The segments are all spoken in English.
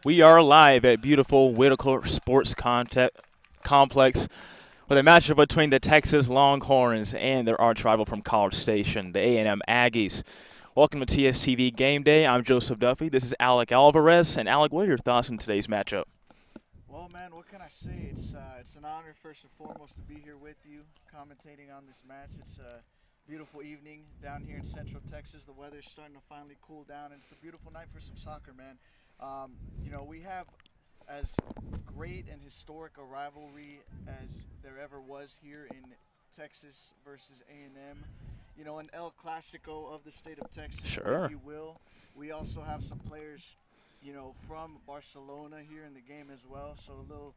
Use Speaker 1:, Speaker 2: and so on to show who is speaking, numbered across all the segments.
Speaker 1: We are live at beautiful Whitaker Sports Complex with a matchup between the Texas Longhorns and their arch rival from College Station, the A&M Aggies. Welcome to TSTV Gameday. I'm Joseph Duffy. This is Alec Alvarez. And Alec, what are your thoughts on today's matchup?
Speaker 2: Well, man, what can I say? It's an honor, first and foremost, to be here with you, commentating on this match. It's a beautiful evening down here in Central Texas. The weather's starting to finally cool down, and it's a beautiful night for some soccer, man. We have as great and historic a rivalry as there ever was here in Texas versus A&M. You know, an El Clasico of the state of Texas, if
Speaker 1: Sure.
Speaker 2: you will. We also have some players from Barcelona here in the game as well. So a little,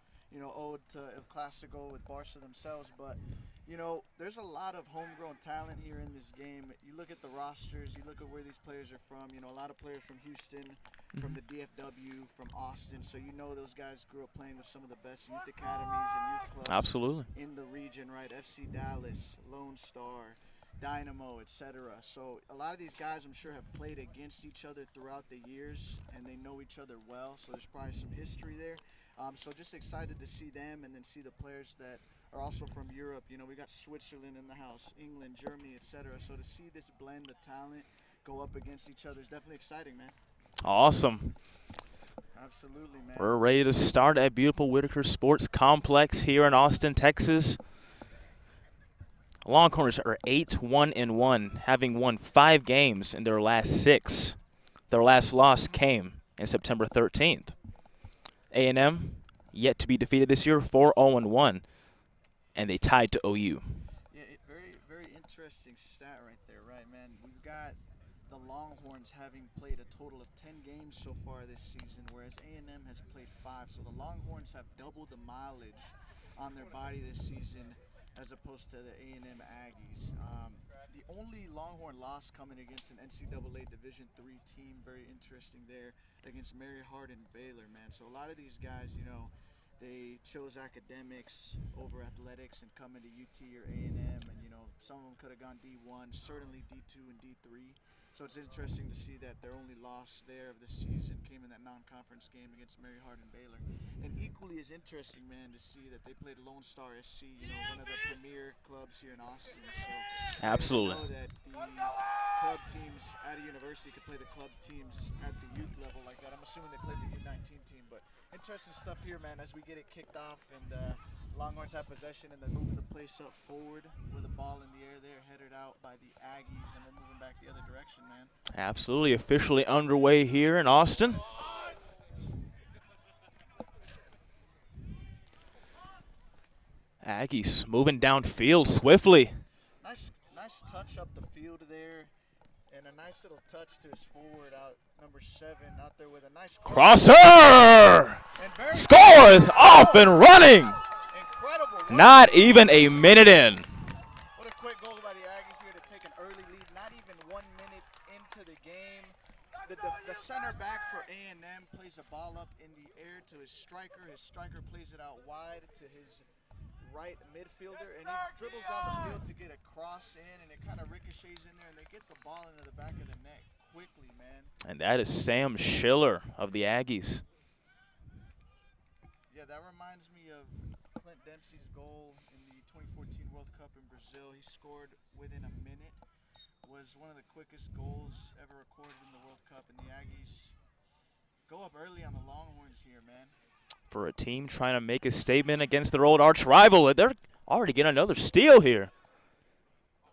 Speaker 2: ode to El Clasico with Barca themselves. But, there's a lot of homegrown talent here in this game. You look at the rosters, you look at where these players are from. A lot of players from Houston, from the DFW, from Austin. So those guys grew up playing with some of the best youth academies and youth clubs
Speaker 1: Absolutely.
Speaker 2: in the region, right? FC Dallas, Lone Star, Dynamo, etc. So a lot of these guys, I'm sure, have played against each other throughout the years, and they know each other well. So there's probably some history there. So just excited to see them, and then see the players that are also from Europe. We got Switzerland in the house, England, Germany, etc. So to see this blend of talent go up against each other is definitely exciting, man.
Speaker 1: Awesome.
Speaker 2: Absolutely, man.
Speaker 1: We're ready to start at beautiful Whitaker Sports Complex here in Austin, Texas. Longhorns are 8-1-1, having won 5 games in their last 6. Their last loss came in September 13th. A&M yet to be defeated this year, 4-0-1, and they tied to OU.
Speaker 2: Yeah, very, very interesting stat right there, right, man? We've got the Longhorns having played a total of 10 games so far this season, whereas A&M has played 5. So the Longhorns have doubled the mileage on their body this season as opposed to the A&M Aggies. The only Longhorn loss coming against an NCAA Division III team, very interesting there, against Mary Hardin Baylor, man. So a lot of these guys, they chose academics over athletics and coming to UT or A&M, and some of them could have gone D1, certainly D2 and D3. So it's interesting to see that their only loss there of the season came in that non-conference game against Mary Hardin Baylor. And equally as interesting, man, to see that they played Lone Star SC, one of the premier clubs here in Austin. So I didn't even
Speaker 1: Absolutely.
Speaker 2: know that the club teams at a university could play the club teams at the youth level like that. I'm assuming they played the U19 team, but interesting stuff here, man, as we get it kicked off, and Longhorns have possession, and they're moving the place up forward with a ball in the air there, headed out by the Aggies, and then moving back the other direction, man.
Speaker 1: Absolutely officially underway here in Austin. Aggies moving downfield swiftly.
Speaker 2: Nice touch up the field there, and a nice little touch to his forward out, number 7, out there with a nice
Speaker 1: Crosser! Scores off and running!
Speaker 2: incredible.
Speaker 1: Not even a minute in.
Speaker 2: What a quick goal by the Aggies here to take an early lead. Not even 1 minute into the game. The center back for A&M plays a ball up in the air to his striker. His striker plays it out wide to his right midfielder, and he dribbles down the field to get a cross in, and it kind of ricochets in there, and they get the ball into the back of the net quickly, man.
Speaker 1: And that is Sam Schiller of the Aggies.
Speaker 2: Yeah, that reminds me of Clint Dempsey's goal in the 2014 World Cup in Brazil. He scored within a minute. Was one of the quickest goals ever recorded in the World Cup, and the Aggies go up early on the Longhorns here, man.
Speaker 1: For a team trying to make a statement against their old arch rival, they're already getting another steal here.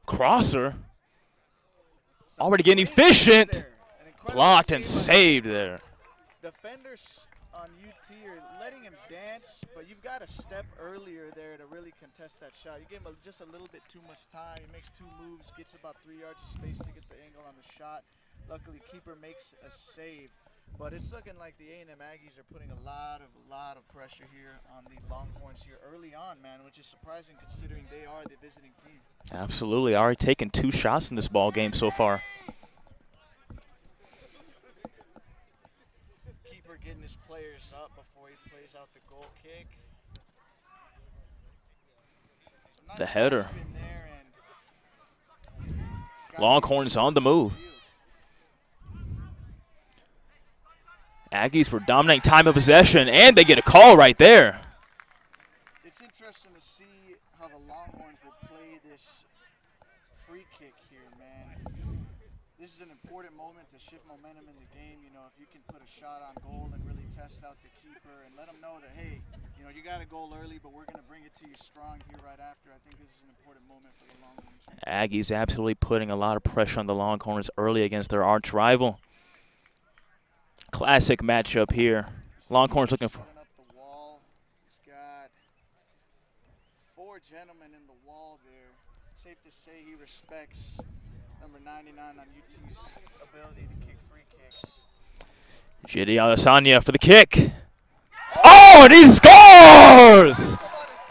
Speaker 1: Crosser already getting efficient. Blocked and saved there.
Speaker 2: Defenders on UT are letting him dance, but you've got to step earlier there to really contest that shot. You give him just a little bit too much time. He makes 2 moves, gets about 3 yards of space to get the angle on the shot. Luckily, keeper makes a save. But it's looking like the A&M Aggies are putting a lot of pressure here on the Longhorns here early on, man, which is surprising considering they are the visiting team.
Speaker 1: Absolutely. Already taken 2 shots in this ball game so far.
Speaker 2: Keeper getting his players up before he plays out the goal kick. Nice
Speaker 1: the header.
Speaker 2: there,
Speaker 1: Longhorns on the move. Aggies were dominating time of possession, and they get a call right there.
Speaker 2: It's interesting to see how the Longhorns will play this free kick here, man. This is an important moment to shift momentum in the game. You know, if you can put a shot on goal and really test out the keeper and let them know that, hey, you know, you got a goal early, but we're going to bring it to you strong here right after. I think this is an important moment for the Longhorns.
Speaker 1: Aggies absolutely putting a lot of pressure on the Longhorns early against their arch rival. Classic matchup here. Longhorns looking for.
Speaker 2: Setting up the wall. He's got 4 gentlemen in the wall there. Safe to say he respects number 99 on UT's ability to kick free kicks.
Speaker 1: Jidi Adesanya for the kick. Oh, and he scores!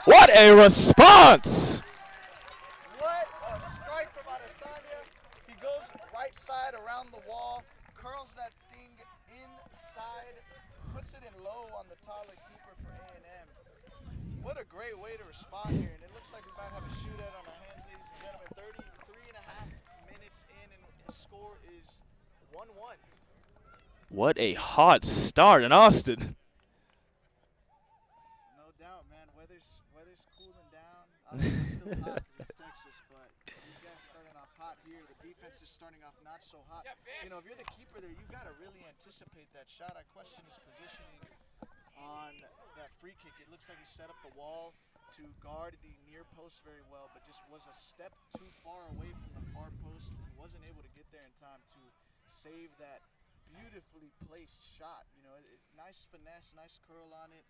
Speaker 1: What a response!
Speaker 2: What a strike from Adesanya. He goes right side around the wall, curls that thing inside, puts it in low on the taller keeper for A&M. What a great way to respond here, and it looks like we might have a shootout on our hands, ladies and gentlemen. 33.5 minutes in, and the score is 1-1.
Speaker 1: What a hot start in Austin.
Speaker 2: No doubt, man. Weather's cooling down. Obviously, it's still hot because it's Texas, but these guys starting off hot here. The defense is starting off not so hot. You know, if you're the keeper there, you've got to really anticipate that shot. I question his positioning on that free kick. It looks like he set up the wall to guard the near post very well, but just was a step too far away from the far post and wasn't able to get there in time to save that beautifully placed shot. You know, nice finesse, nice curl on it.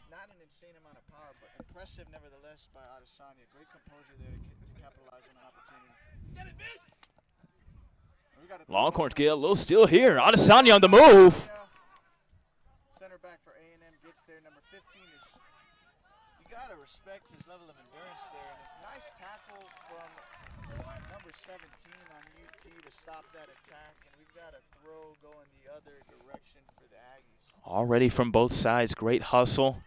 Speaker 2: Not an insane amount of power, but impressive nevertheless by Adesanya. Great composure there to capitalize on an opportunity.
Speaker 1: Longhorns get a little steal here. Adesanya on the move.
Speaker 2: Center back for A&M gets there. Number 15 is, you got to respect his level of endurance there. And his nice tackle from number 17 on UT to stop that attack. And we've got a throw going the other direction for the Aggies.
Speaker 1: Already from both sides, great hustle.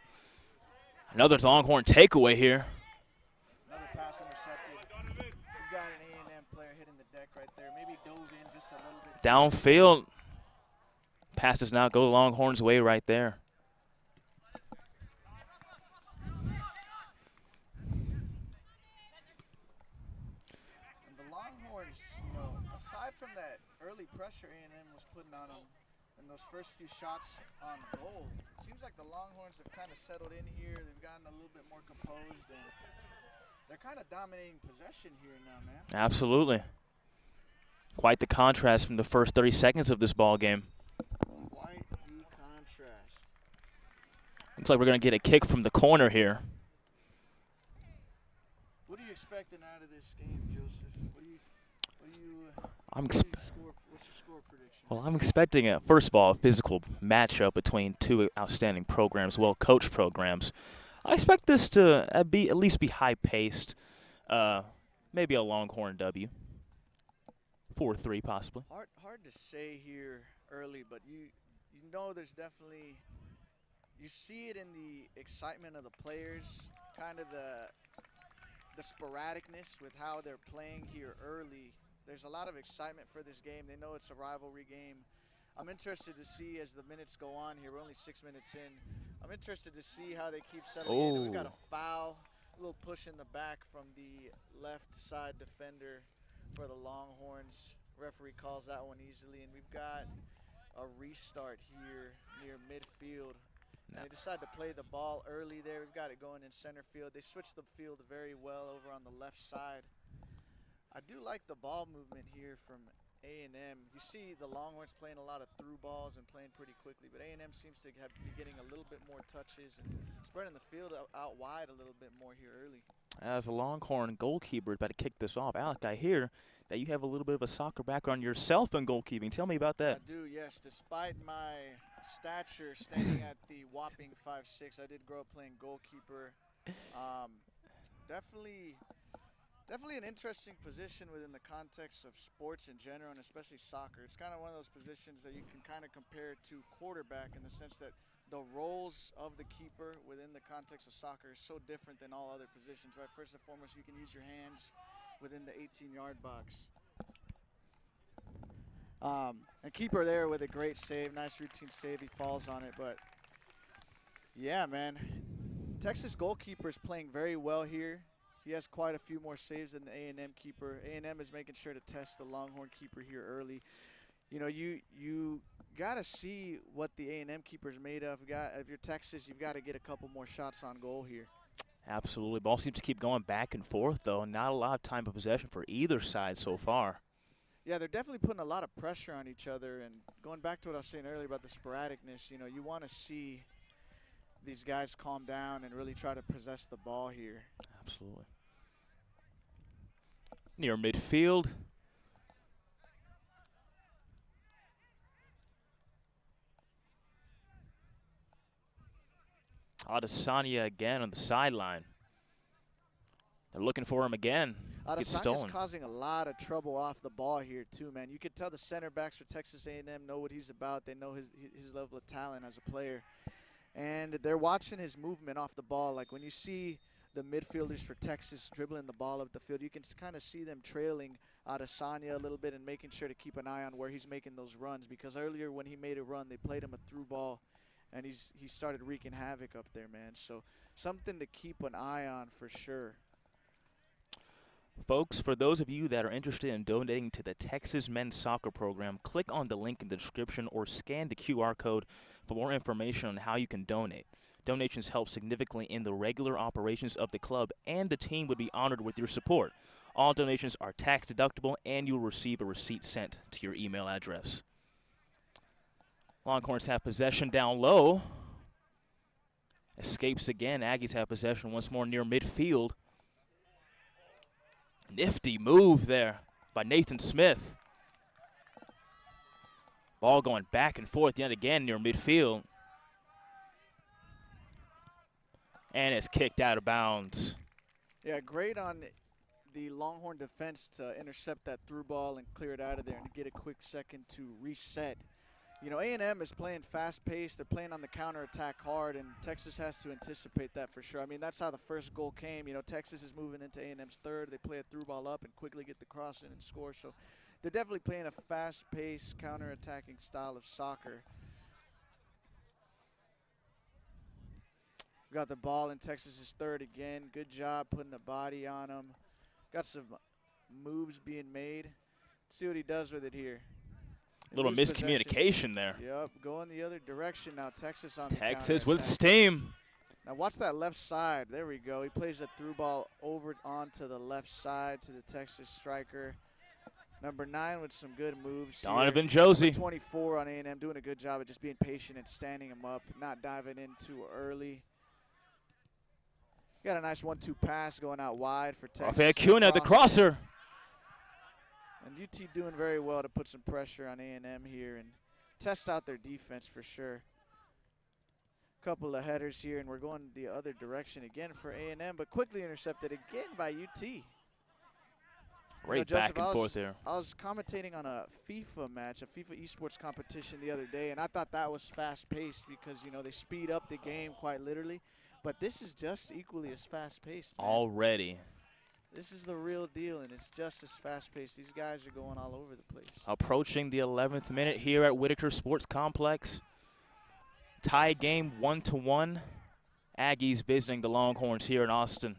Speaker 1: Another Longhorn takeaway here.
Speaker 2: Another pass intercepted. We've got an A&M player hitting the deck right there. Maybe dove in just a little bit.
Speaker 1: Downfield. Pass does not go the Longhorns' way right there.
Speaker 2: And the Longhorns, you know, aside from that early pressure A&M was putting on them in those first few shots on goal, it seems like the Longhorns have kind of settled in here. They've gotten a little bit more composed, and they're kind of dominating possession here now, man.
Speaker 1: Absolutely. Quite the contrast from the first 30 seconds of this ball game.
Speaker 2: Quite the contrast.
Speaker 1: Looks like we're going to get a kick from the corner here.
Speaker 2: What are you expecting out of this game, Joseph?
Speaker 1: What's
Speaker 2: your score prediction?
Speaker 1: Well, I'm expecting, first of all, a physical matchup between two outstanding programs, well-coached programs. I expect this to at least be high-paced, maybe a Longhorn W. 4-3 possibly.
Speaker 2: Hard to say here early, but you know there's definitely, you see it in the excitement of the players, kind of the sporadicness with how they're playing here early. There's a lot of excitement for this game. They know it's a rivalry game. I'm interested to see as the minutes go on here. We're only 6 minutes in. I'm interested to see how they keep settling in. We've got a foul, a little push in the back from the left side defender for the Longhorns. Referee calls that one easily, and we've got a restart here near midfield. And they decide to play the ball early there. We've got it going in center field. They switched the field very well over on the left side. I do like the ball movement here from A&M. You see the Longhorns playing a lot of through balls and playing pretty quickly, but A&M seems to be getting a little bit more touches and spreading the field out wide a little bit more here early.
Speaker 1: As a Longhorn goalkeeper about to kick this off, Alec, I hear that you have a little bit of a soccer background yourself in goalkeeping. Tell me about that.
Speaker 2: I do, yes. Despite my stature standing at the whopping 5'6", I did grow up playing goalkeeper. Definitely an interesting position within the context of sports in general, and especially soccer. It's kind of one of those positions that you can kind of compare to quarterback in the sense that the roles of the keeper within the context of soccer is so different than all other positions, right? First and foremost, you can use your hands within the 18-yard box. And keeper there with a great save, nice routine save. He falls on it, but yeah, man. Texas goalkeeper is playing very well here. He has quite a few more saves than the A&M keeper. A&M is making sure to test the Longhorn keeper here early. You know, you got to see what the A&M keeper is made of. If you're Texas, you've got to get a couple more shots on goal here.
Speaker 1: Absolutely. Ball seems to keep going back and forth, though. Not a lot of time of possession for either side so far.
Speaker 2: Yeah, they're definitely putting a lot of pressure on each other. And going back to what I was saying earlier about the sporadicness, you know, you want to see these guys calm down and really try to possess the ball here.
Speaker 1: Absolutely. Near midfield. Adesanya again on the sideline. They're looking for him again. Gets
Speaker 2: Adesanya's
Speaker 1: stolen.
Speaker 2: causing a lot of trouble off the ball here too, man. You could tell the center backs for Texas A&M know what he's about. They know his level of talent as a player. And they're watching his movement off the ball. Like when you see the midfielders for Texas dribbling the ball up the field, you can kind of see them trailing Adesanya a little bit and making sure to keep an eye on where he's making those runs. Because earlier when he made a run, they played him a through ball, and he started wreaking havoc up there, man. So something to keep an eye on for sure.
Speaker 1: Folks, for those of you that are interested in donating to the Texas men's soccer program, click on the link in the description or scan the QR code for more information on how you can donate. Donations help significantly in the regular operations of the club, and the team would be honored with your support. All donations are tax deductible, and you'll receive a receipt sent to your email address. Longhorns have possession down low. Escapes again. Aggies have possession once more near midfield. Nifty move there by Nathan Smith. Ball going back and forth yet again near midfield. And it's kicked out of bounds.
Speaker 2: Yeah, great on the Longhorn defense to intercept that through ball and clear it out of there and get a quick second to reset. You know, A&M is playing fast-paced. They're playing on the counterattack hard, and Texas has to anticipate that for sure. I mean, that's how the first goal came. You know, Texas is moving into A&M's third. They play a through ball up and quickly get the cross in and score. So they're definitely playing a fast-paced, counterattacking style of soccer. We got the ball in Texas's third again. Good job putting a body on him. Got some moves being made. Let's see what he does with it here.
Speaker 1: A little miscommunication there.
Speaker 2: Yep, going the other direction now. Texas on the
Speaker 1: Texas with
Speaker 2: counterattack.
Speaker 1: steam.
Speaker 2: Now watch that left side. There we go. He plays a through ball over onto the left side to the Texas striker. Number 9 with some good moves.
Speaker 1: Donovan
Speaker 2: here.
Speaker 1: Josie.
Speaker 2: Number 24 on A&M doing a good job of just being patient and standing him up, not diving in too early. Got a nice 1-2 pass going out wide for Texas.
Speaker 1: Rafael Cunha, the crosser.
Speaker 2: And UT doing very well to put some pressure on A&M here and test out their defense for sure. Couple of headers here, and we're going the other direction again for A&M, but quickly intercepted again by UT.
Speaker 1: Great
Speaker 2: Joseph,
Speaker 1: back and forth there.
Speaker 2: I was commentating on a FIFA match, a FIFA esports competition the other day, and I thought that was fast-paced because, you know, they speed up the game quite literally. But this is just equally as fast-paced, man.
Speaker 1: Already.
Speaker 2: This is the real deal, and it's just as fast-paced. These guys are going all over the place.
Speaker 1: Approaching the 11th minute here at Whitaker Sports Complex. Tie game 1-1. Aggies visiting the Longhorns here in Austin.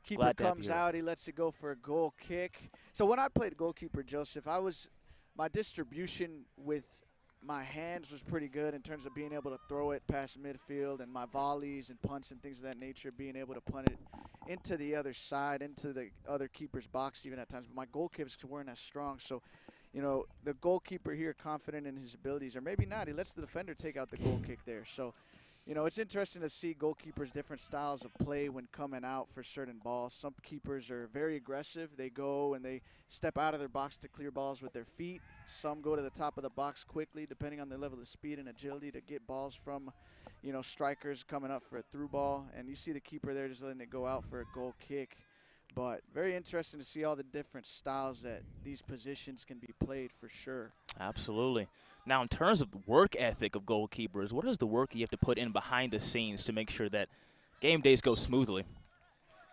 Speaker 2: Keeper comes out. He lets it go for a goal kick. So when I played goalkeeper, Joseph, my distribution with my hands was pretty good in terms of being able to throw it past midfield, and my volleys and punts and things of that nature, being able to punt it into the other side, into the other keeper's box even at times. But my goal kicks weren't as strong. So, you know, the goalkeeper here confident in his abilities, or maybe not. He lets the defender take out the goal kick there. So, you know, it's interesting to see goalkeepers' different styles of play when coming out for certain balls. Some keepers are very aggressive. They go and they step out of their box to clear balls with their feet. Some go to the top of the box quickly, depending on their level of speed and agility, to get balls from, you know, strikers coming up for a through ball. And you see the keeper there just letting it go out for a goal kick. But very interesting to see all the different styles that these positions can be played for sure.
Speaker 1: Absolutely. Now, in terms of the work ethic of goalkeepers, what is the work you have to put in behind the scenes to make sure that game days go smoothly?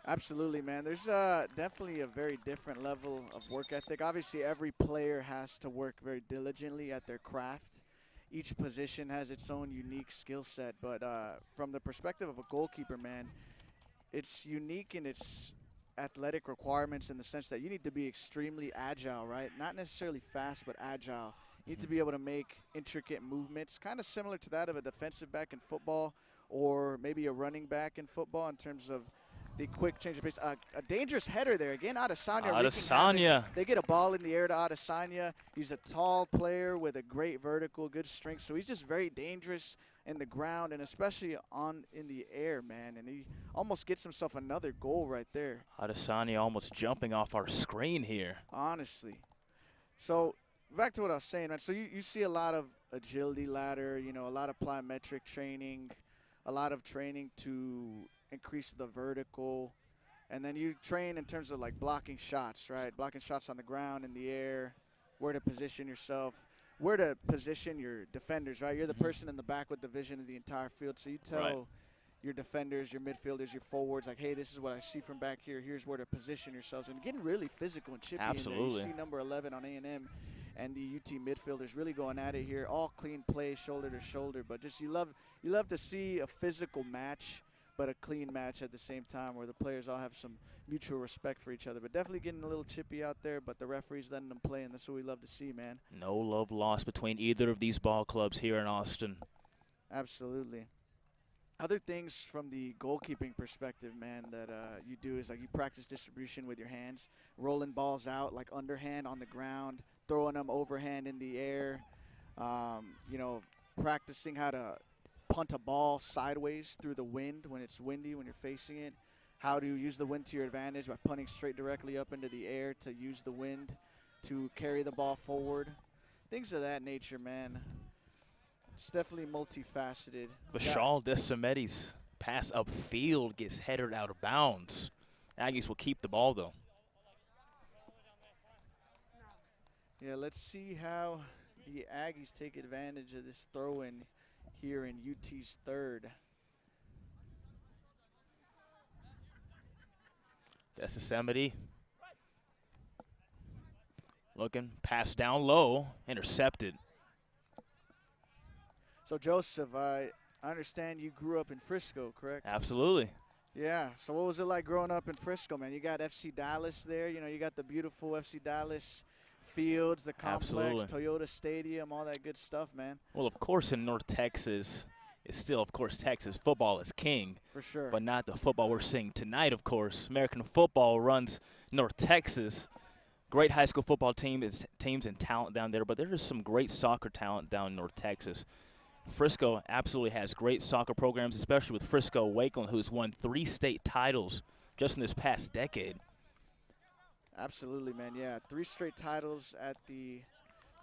Speaker 2: Absolutely, man. There's definitely a very different level of work ethic. Obviously, every player has to work very diligently at their craft. Each position has its own unique skill set, but from the perspective of a goalkeeper, man, it's unique in its athletic requirements in the sense that you need to be extremely agile, right? Not necessarily fast, but agile. You need to
Speaker 1: Mhm.
Speaker 2: be able to make intricate movements, kind of similar to that of a defensive back in football or maybe a running back in football in terms of the quick change of pace. A dangerous header there. Again, Adesanya wreaking havoc.
Speaker 1: Adesanya.
Speaker 2: They get a ball in the air to Adesanya. He's a tall player with a great vertical, good strength, so he's just very dangerous in the ground and especially on in the air, man. And he almost gets himself another goal right there,
Speaker 1: Adesanya almost jumping off our screen here.
Speaker 2: honestly. So back to what I was saying, man. So you see a lot of agility ladder, a lot of plyometric training, a lot of training to increase the vertical. And then you train in terms of like blocking shots, right? Blocking shots on the ground, in the air, where to position yourself, where to position your defenders, right? You're the
Speaker 1: Mhm.
Speaker 2: person in the back with the vision of the entire field. So you
Speaker 1: Right.
Speaker 2: tell your defenders, your midfielders, your forwards, like, hey, this is what I see from back here. Here's where to position yourselves. And getting really physical and chippy in there. You
Speaker 1: Absolutely.
Speaker 2: see number 11 on A&M and the UT midfielders really going at it here. All clean play, shoulder to shoulder. But just you love to see a physical match, but a clean match at the same time where the players all have some mutual respect for each other. But definitely getting a little chippy out there, but the referee's letting them play, and that's what we love to see, man.
Speaker 1: No love lost between either of these ball clubs here in Austin.
Speaker 2: Absolutely. Other things from the goalkeeping perspective, man, that you do is like you practice distribution with your hands, rolling balls out like underhand on the ground, throwing them overhand in the air. You know, practicing how to punt a ball sideways through the wind when it's windy, when you're facing it. How to use the wind to your advantage by punting straight directly up into the air to use the wind to carry the ball forward. Things of that nature, man. It's definitely multifaceted. Got
Speaker 1: Vishal Desameti's pass upfield gets headed out of bounds. Aggies will keep the ball, though.
Speaker 2: Yeah, let's see how the Aggies take advantage of this throw-in here in UT's third.
Speaker 1: Desameti looking, pass down low, intercepted.
Speaker 2: So, Joseph, I understand you grew up in Frisco, correct?
Speaker 1: Absolutely.
Speaker 2: Yeah. So what was it like growing up in Frisco, man? You got FC Dallas there. You got the beautiful FC Dallas fields, the complex,
Speaker 1: Absolutely.
Speaker 2: Toyota Stadium, all that good stuff, man.
Speaker 1: Well, of course, in North Texas, it's still, of course, Texas. Football is king,
Speaker 2: For sure.
Speaker 1: but not the football we're seeing tonight, of course. American football runs North Texas. Great high school football teams and talent down there, but there is some great soccer talent down in North Texas. Frisco absolutely has great soccer programs, especially with Frisco Wakeland, who's won 3 state titles just in this past decade.
Speaker 2: Absolutely, man. Yeah, 3 straight titles at the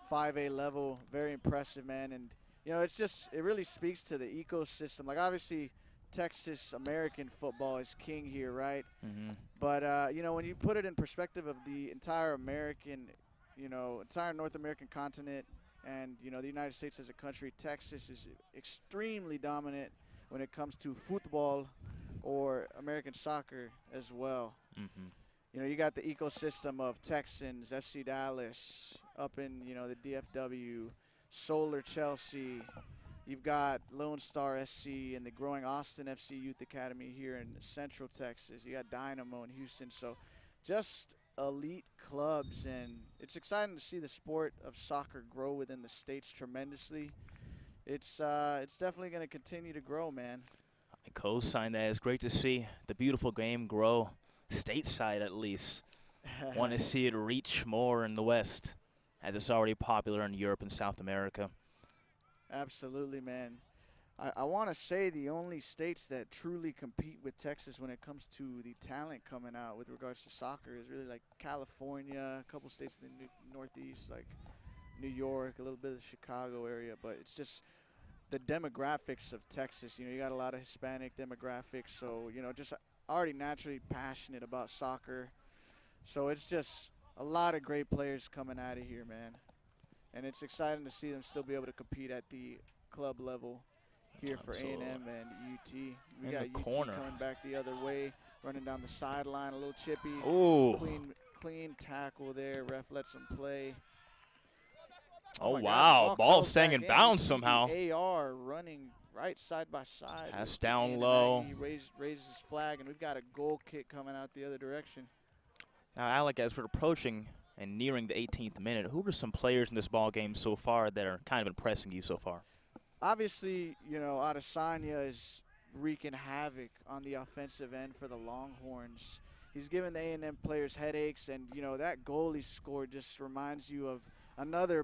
Speaker 2: 5A level. Very impressive, man. And, it really speaks to the ecosystem. Like, obviously, Texas American football is king here, right?
Speaker 1: Mm-hmm.
Speaker 2: But, when you put it in perspective of the entire entire North American continent and, the United States as a country, Texas is extremely dominant when it comes to football or American soccer as well.
Speaker 1: Mm-hmm.
Speaker 2: You got the ecosystem of Texans, FC Dallas, up in, the DFW, Solar Chelsea. You've got Lone Star SC and the growing Austin FC Youth Academy here in Central Texas. You got Dynamo in Houston. So just elite clubs, and it's exciting to see the sport of soccer grow within the states tremendously. It's definitely going to continue to grow, man.
Speaker 1: I co-sign that. It's great to see the beautiful game grow, stateside at least. Want to see it reach more in the West, as it's already popular in Europe and South America.
Speaker 2: Absolutely, man. I want to say the only states that truly compete with Texas when it comes to the talent coming out with regards to soccer is really like California, a couple states in the Northeast, like New York, a little bit of the Chicago area. But it's just the demographics of Texas. You got a lot of Hispanic demographics, so just already naturally passionate about soccer. So it's just a lot of great players coming out of here, man. And it's exciting to see them still be able to compete at the club level here for A&M
Speaker 1: Absolutely.
Speaker 2: and UT. We
Speaker 1: In
Speaker 2: got
Speaker 1: the
Speaker 2: UT
Speaker 1: corner.
Speaker 2: coming back the other way. running down the sideline, a little chippy.
Speaker 1: Oh.
Speaker 2: Clean tackle there. Ref lets him play.
Speaker 1: Oh,
Speaker 2: my God, the
Speaker 1: wow.
Speaker 2: ball
Speaker 1: Ball
Speaker 2: curls
Speaker 1: staying
Speaker 2: back
Speaker 1: in
Speaker 2: in.
Speaker 1: bounds
Speaker 2: You see
Speaker 1: somehow.
Speaker 2: the AR running right side by side.
Speaker 1: Pass
Speaker 2: with the
Speaker 1: down
Speaker 2: A&M
Speaker 1: low.
Speaker 2: Aggie. Raises his flag, and we've got a goal kick coming out the other direction.
Speaker 1: Now, Alec, as we're approaching and nearing the 18th minute, who are some players in this ball game so far that are kind of impressing you so far?
Speaker 2: Obviously, Adesanya is wreaking havoc on the offensive end for the Longhorns. He's giving the A&M players headaches, and that goal he scored just reminds you of another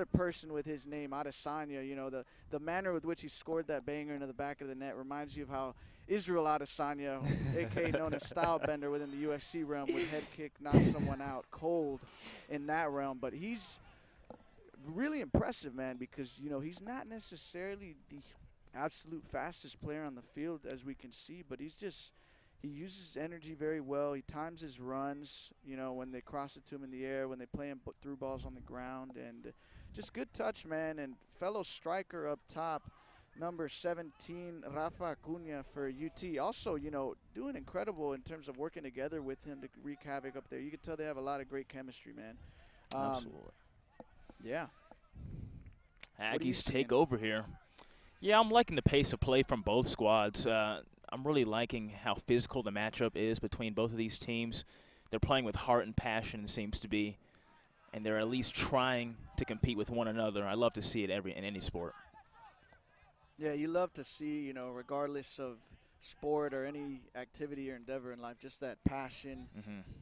Speaker 2: person with his name, Adesanya. The manner with which he scored that banger into the back of the net reminds you of how Israel Adesanya, a.k.a. known as Style Bender within the UFC realm, would head kick, knock someone out cold in that realm. But he's really impressive, man, because he's not necessarily the absolute fastest player on the field, as we can see, but he uses energy very well. He times his runs, when they cross it to him in the air, when they play him through balls on the ground, and just good touch, man. And fellow striker up top, number 17, Rafa Acuna for UT, also, doing incredible in terms of working together with him to wreak havoc up there. You can tell they have a lot of great chemistry, man.
Speaker 1: Absolutely.
Speaker 2: Yeah.
Speaker 1: Aggies take over here. Yeah, I'm liking the pace of play from both squads. I'm really liking how physical the matchup is between both of these teams. They're playing with heart and passion, it seems to be, and they're at least trying to compete with one another. I love to see it in any sport.
Speaker 2: Yeah, you love to see, regardless of sport or any activity or endeavor in life, just that passion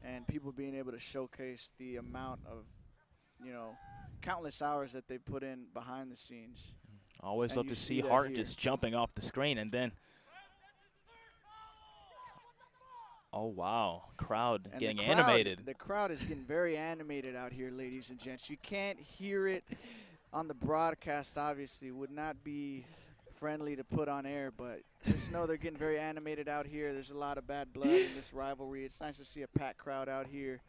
Speaker 2: and people being able to showcase the amount of, countless hours that they put in behind the scenes.
Speaker 1: Always
Speaker 2: And
Speaker 1: love
Speaker 2: you
Speaker 1: to
Speaker 2: see
Speaker 1: see
Speaker 2: that
Speaker 1: Hart
Speaker 2: here.
Speaker 1: just jumping off the screen, and then, oh wow, crowd
Speaker 2: And
Speaker 1: getting animated.
Speaker 2: The crowd is getting very animated out here, ladies and gents. You can't hear it on the broadcast, obviously. Would not be friendly to put on air, but just know they're getting very animated out here. There's a lot of bad blood in this rivalry. It's nice to see a packed crowd out here.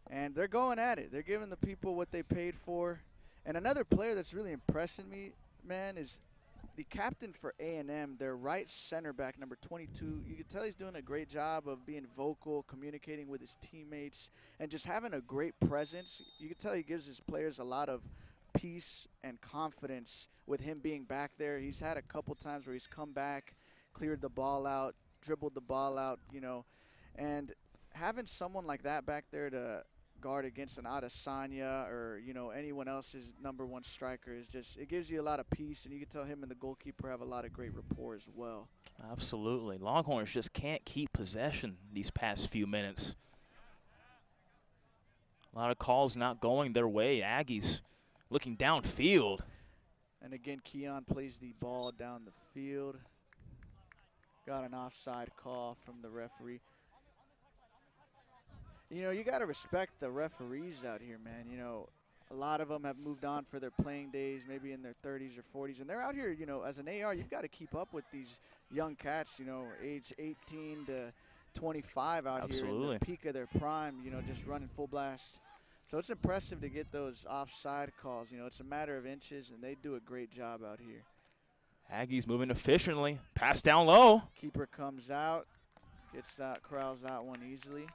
Speaker 2: And they're going at it. They're giving the people what they paid for. And another player that's really impressing me, man, is the captain for A&M, their right center back, number 22. You can tell he's doing a great job of being vocal, communicating with his teammates, and just having a great presence. You can tell he gives his players a lot of peace and confidence with him being back there. He's had a couple times where he's come back, cleared the ball out, dribbled the ball out, and having someone like that back there to guard against an Adesanya or anyone else's number one striker is just, it gives you a lot of peace, and you can tell him and the goalkeeper have a lot of great rapport as well.
Speaker 1: Absolutely. Longhorns just can't keep possession these past few minutes. A lot of calls not going their way. Aggies looking downfield.
Speaker 2: And again, Keon plays the ball down the field. Got an offside call from the referee. You got to respect the referees out here, man. A lot of them have moved on for their playing days, maybe in their 30s or 40s. And they're out here, as an AR, you've got to keep up with these young cats, age 18 to 25 out here in the peak of their prime, just running full blast. So it's impressive to get those offside calls. It's a matter of inches, and they do a great job out here.
Speaker 1: Aggies moving efficiently. Pass down low.
Speaker 2: Keeper comes out, corrals that one easily.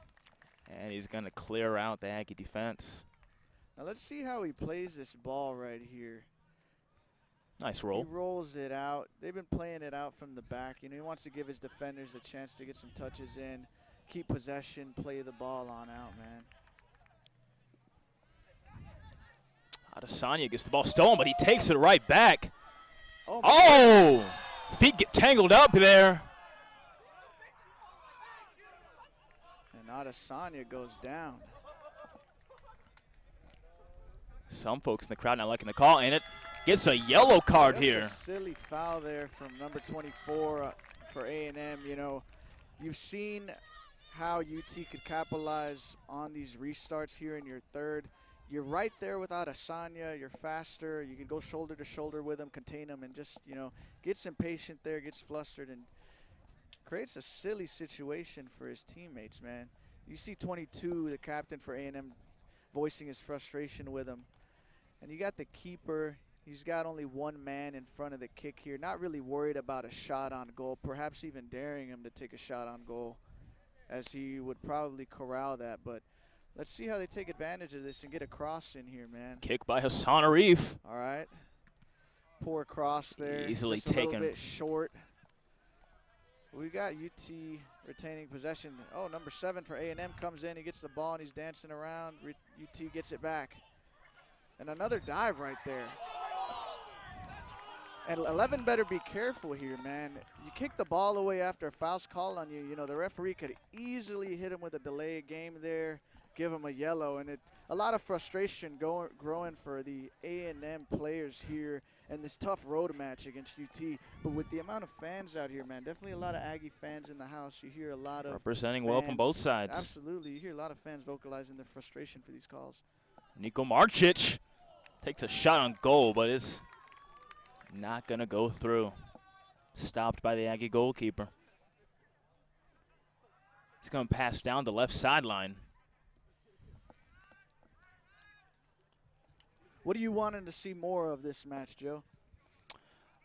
Speaker 1: And he's going to clear out the Aggie defense.
Speaker 2: Now let's see how he plays this ball right here.
Speaker 1: Nice roll.
Speaker 2: He rolls it out. They've been playing it out from the back. He wants to give his defenders a chance to get some touches in, keep possession, play the ball on out, man.
Speaker 1: Adesanya gets the ball stolen, but he takes it right back.
Speaker 2: Oh!
Speaker 1: Feet get tangled up there.
Speaker 2: And Adesanya goes down.
Speaker 1: Some folks in the crowd not liking the call, and it gets a yellow card here.
Speaker 2: That's a silly foul there from number 24 for A&M. You've seen how UT could capitalize on these restarts here in your third. You're right there with Adesanya. You're faster. You can go shoulder to shoulder with him, contain him, and just, gets impatient there, gets flustered, and creates a silly situation for his teammates, man. You see 22, the captain for A&M, voicing his frustration with him. And you got the keeper. He's got only one man in front of the kick here, not really worried about a shot on goal, perhaps even daring him to take a shot on goal. as he would probably corral that. But let's see how they take advantage of this and get a cross in here, man.
Speaker 1: Kick by Hassan Arif.
Speaker 2: All right. Poor cross there.
Speaker 1: Easily
Speaker 2: just a little
Speaker 1: taken.
Speaker 2: bit short. We got UT retaining possession. Oh, number 7 for A&M comes in. He gets the ball and he's dancing around. UT gets it back. And another dive right there. And 11 better be careful here, man. You kick the ball away after a foul's called on you. You know, the referee could easily hit him with a delay game there, give him a yellow. And a lot of frustration growing for the A&M players here in this tough road match against UT. But with the amount of fans out here, man, definitely a lot of Aggie fans in the house. You hear a lot of
Speaker 1: representing
Speaker 2: fans,
Speaker 1: well from both sides.
Speaker 2: Absolutely. You hear a lot of fans vocalizing their frustration for these calls.
Speaker 1: Nico Marcic takes a shot on goal, but it's not going to go through. Stopped by the Aggie goalkeeper. He's going to pass down the left sideline.
Speaker 2: What are you wanting to see more of this match, Joe?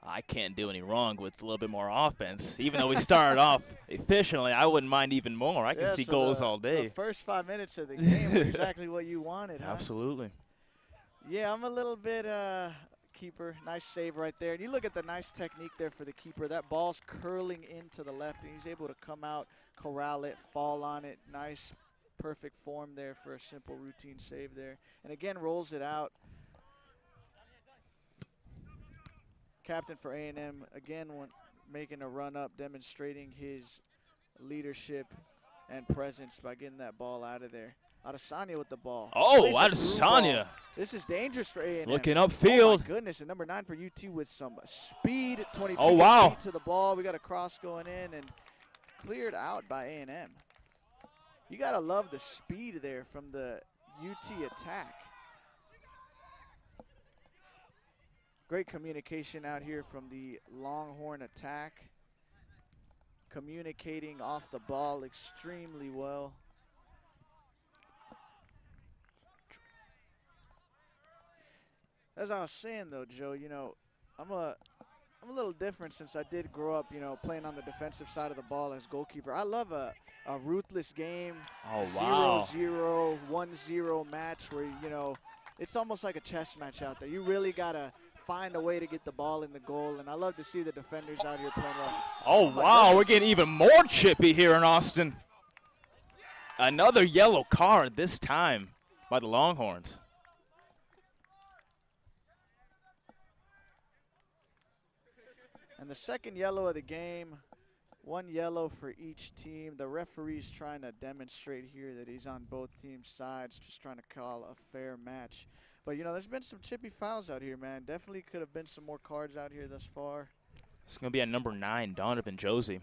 Speaker 1: I can't do any wrong with a little bit more offense. Even though we started off efficiently, I wouldn't mind even more. I can see
Speaker 2: so
Speaker 1: goals all day.
Speaker 2: The first 5 minutes of the game were exactly what you wanted, huh?
Speaker 1: Absolutely.
Speaker 2: Yeah, I'm a little bit keeper. Nice save right there. And you look at the nice technique there for the keeper. That ball's curling into the left, and he's able to come out, corral it, fall on it. Nice, perfect form there for a simple routine save there. And again, rolls it out. Captain for A&M, again, making a run up, demonstrating his leadership and presence by getting that ball out of there. Adesanya with the ball.
Speaker 1: Oh, Adesanya.
Speaker 2: This is dangerous for A&M.
Speaker 1: Looking upfield.
Speaker 2: Oh, my goodness. And number 9 for UT with some speed. 22
Speaker 1: feet
Speaker 2: to the ball. We got a cross going in and cleared out by A&M. You got to love the speed there from the UT attack. Great communication out here from the Longhorn attack. Communicating off the ball extremely well. As I was saying, though, Joe, you know, I'm a little different since I did grow up, you know, playing on the defensive side of the ball as goalkeeper. I love a ruthless game, 0-0, 1-0 match where, you know, it's almost like a chess match out there. You really got to find a way to get the ball in the goal, and I love to see the defenders out here playing rough.
Speaker 1: Oh, wow, we're getting even more chippy here in Austin. Another yellow card this time by the Longhorns.
Speaker 2: And the second yellow of the game, 1 yellow for each team. The referee's trying to demonstrate here that he's on both teams' sides, just trying to call a fair match. But, you know, there's been some chippy fouls out here, man. Definitely could have been some more cards out here thus far.
Speaker 1: It's going to be at number 9, Donovan Josie.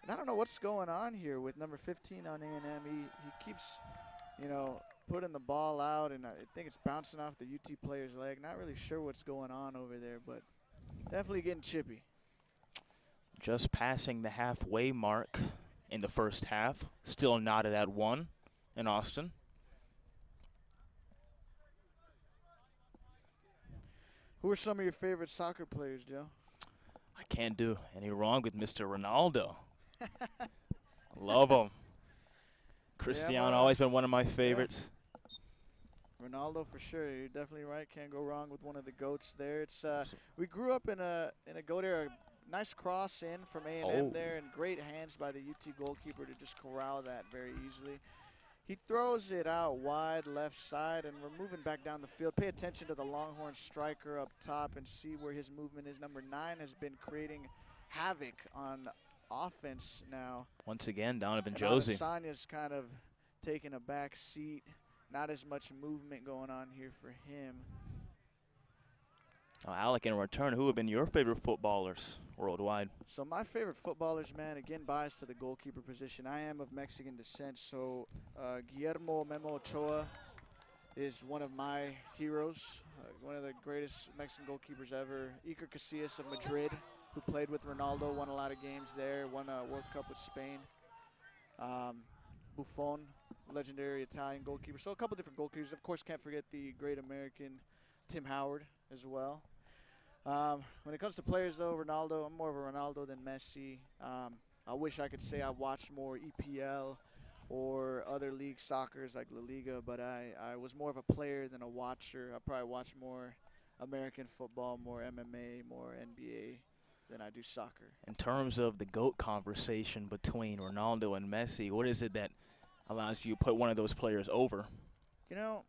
Speaker 2: And I don't know what's going on here with number 15 on A&M. He keeps, you know, putting the ball out, and I think it's bouncing off the UT player's leg. Not really sure what's going on over there, but definitely getting chippy.
Speaker 1: Just passing the halfway mark in the first half. Still knotted at 1 in Austin.
Speaker 2: Who are some of your favorite soccer players, Joe?
Speaker 1: I can't do any wrong with Mr. Ronaldo. Love him. Cristiano, always been one of my favorites.
Speaker 2: Yeah. Ronaldo for sure. You're definitely right. Can't go wrong with one of the GOATs there. It's we grew up in a GOAT era. Nice cross in from A&M there, and great hands by the UT goalkeeper to just corral that very easily. He throws it out wide left side, and we're moving back down the field. Pay attention to the Longhorn striker up top and see where his movement is. Number 9 has been creating havoc on offense now.
Speaker 1: Once again, Donovan Josie.
Speaker 2: Adesanya's kind of taking a back seat. Not as much movement going on here for him.
Speaker 1: Alec, in return, who have been your favorite footballers worldwide?
Speaker 2: So my favorite footballers, man, again, biased to the goalkeeper position. I am of Mexican descent, so Guillermo Memo Ochoa is one of my heroes, one of the greatest Mexican goalkeepers ever. Iker Casillas of Madrid, who played with Ronaldo, won a lot of games there, won a World Cup with Spain. Buffon, legendary Italian goalkeeper. So a couple different goalkeepers. Of course, can't forget the great American Tim Howard as well. When it comes to players, though, Ronaldo, I'm more of a Ronaldo than Messi. I wish I could say I watched more EPL or other league soccers like La Liga, but I was more of a player than a watcher. I probably watch more American football, more MMA, more NBA than I do soccer.
Speaker 1: In terms of the GOAT conversation between Ronaldo and Messi, what is it that allows you to put one of those players over?
Speaker 2: You know,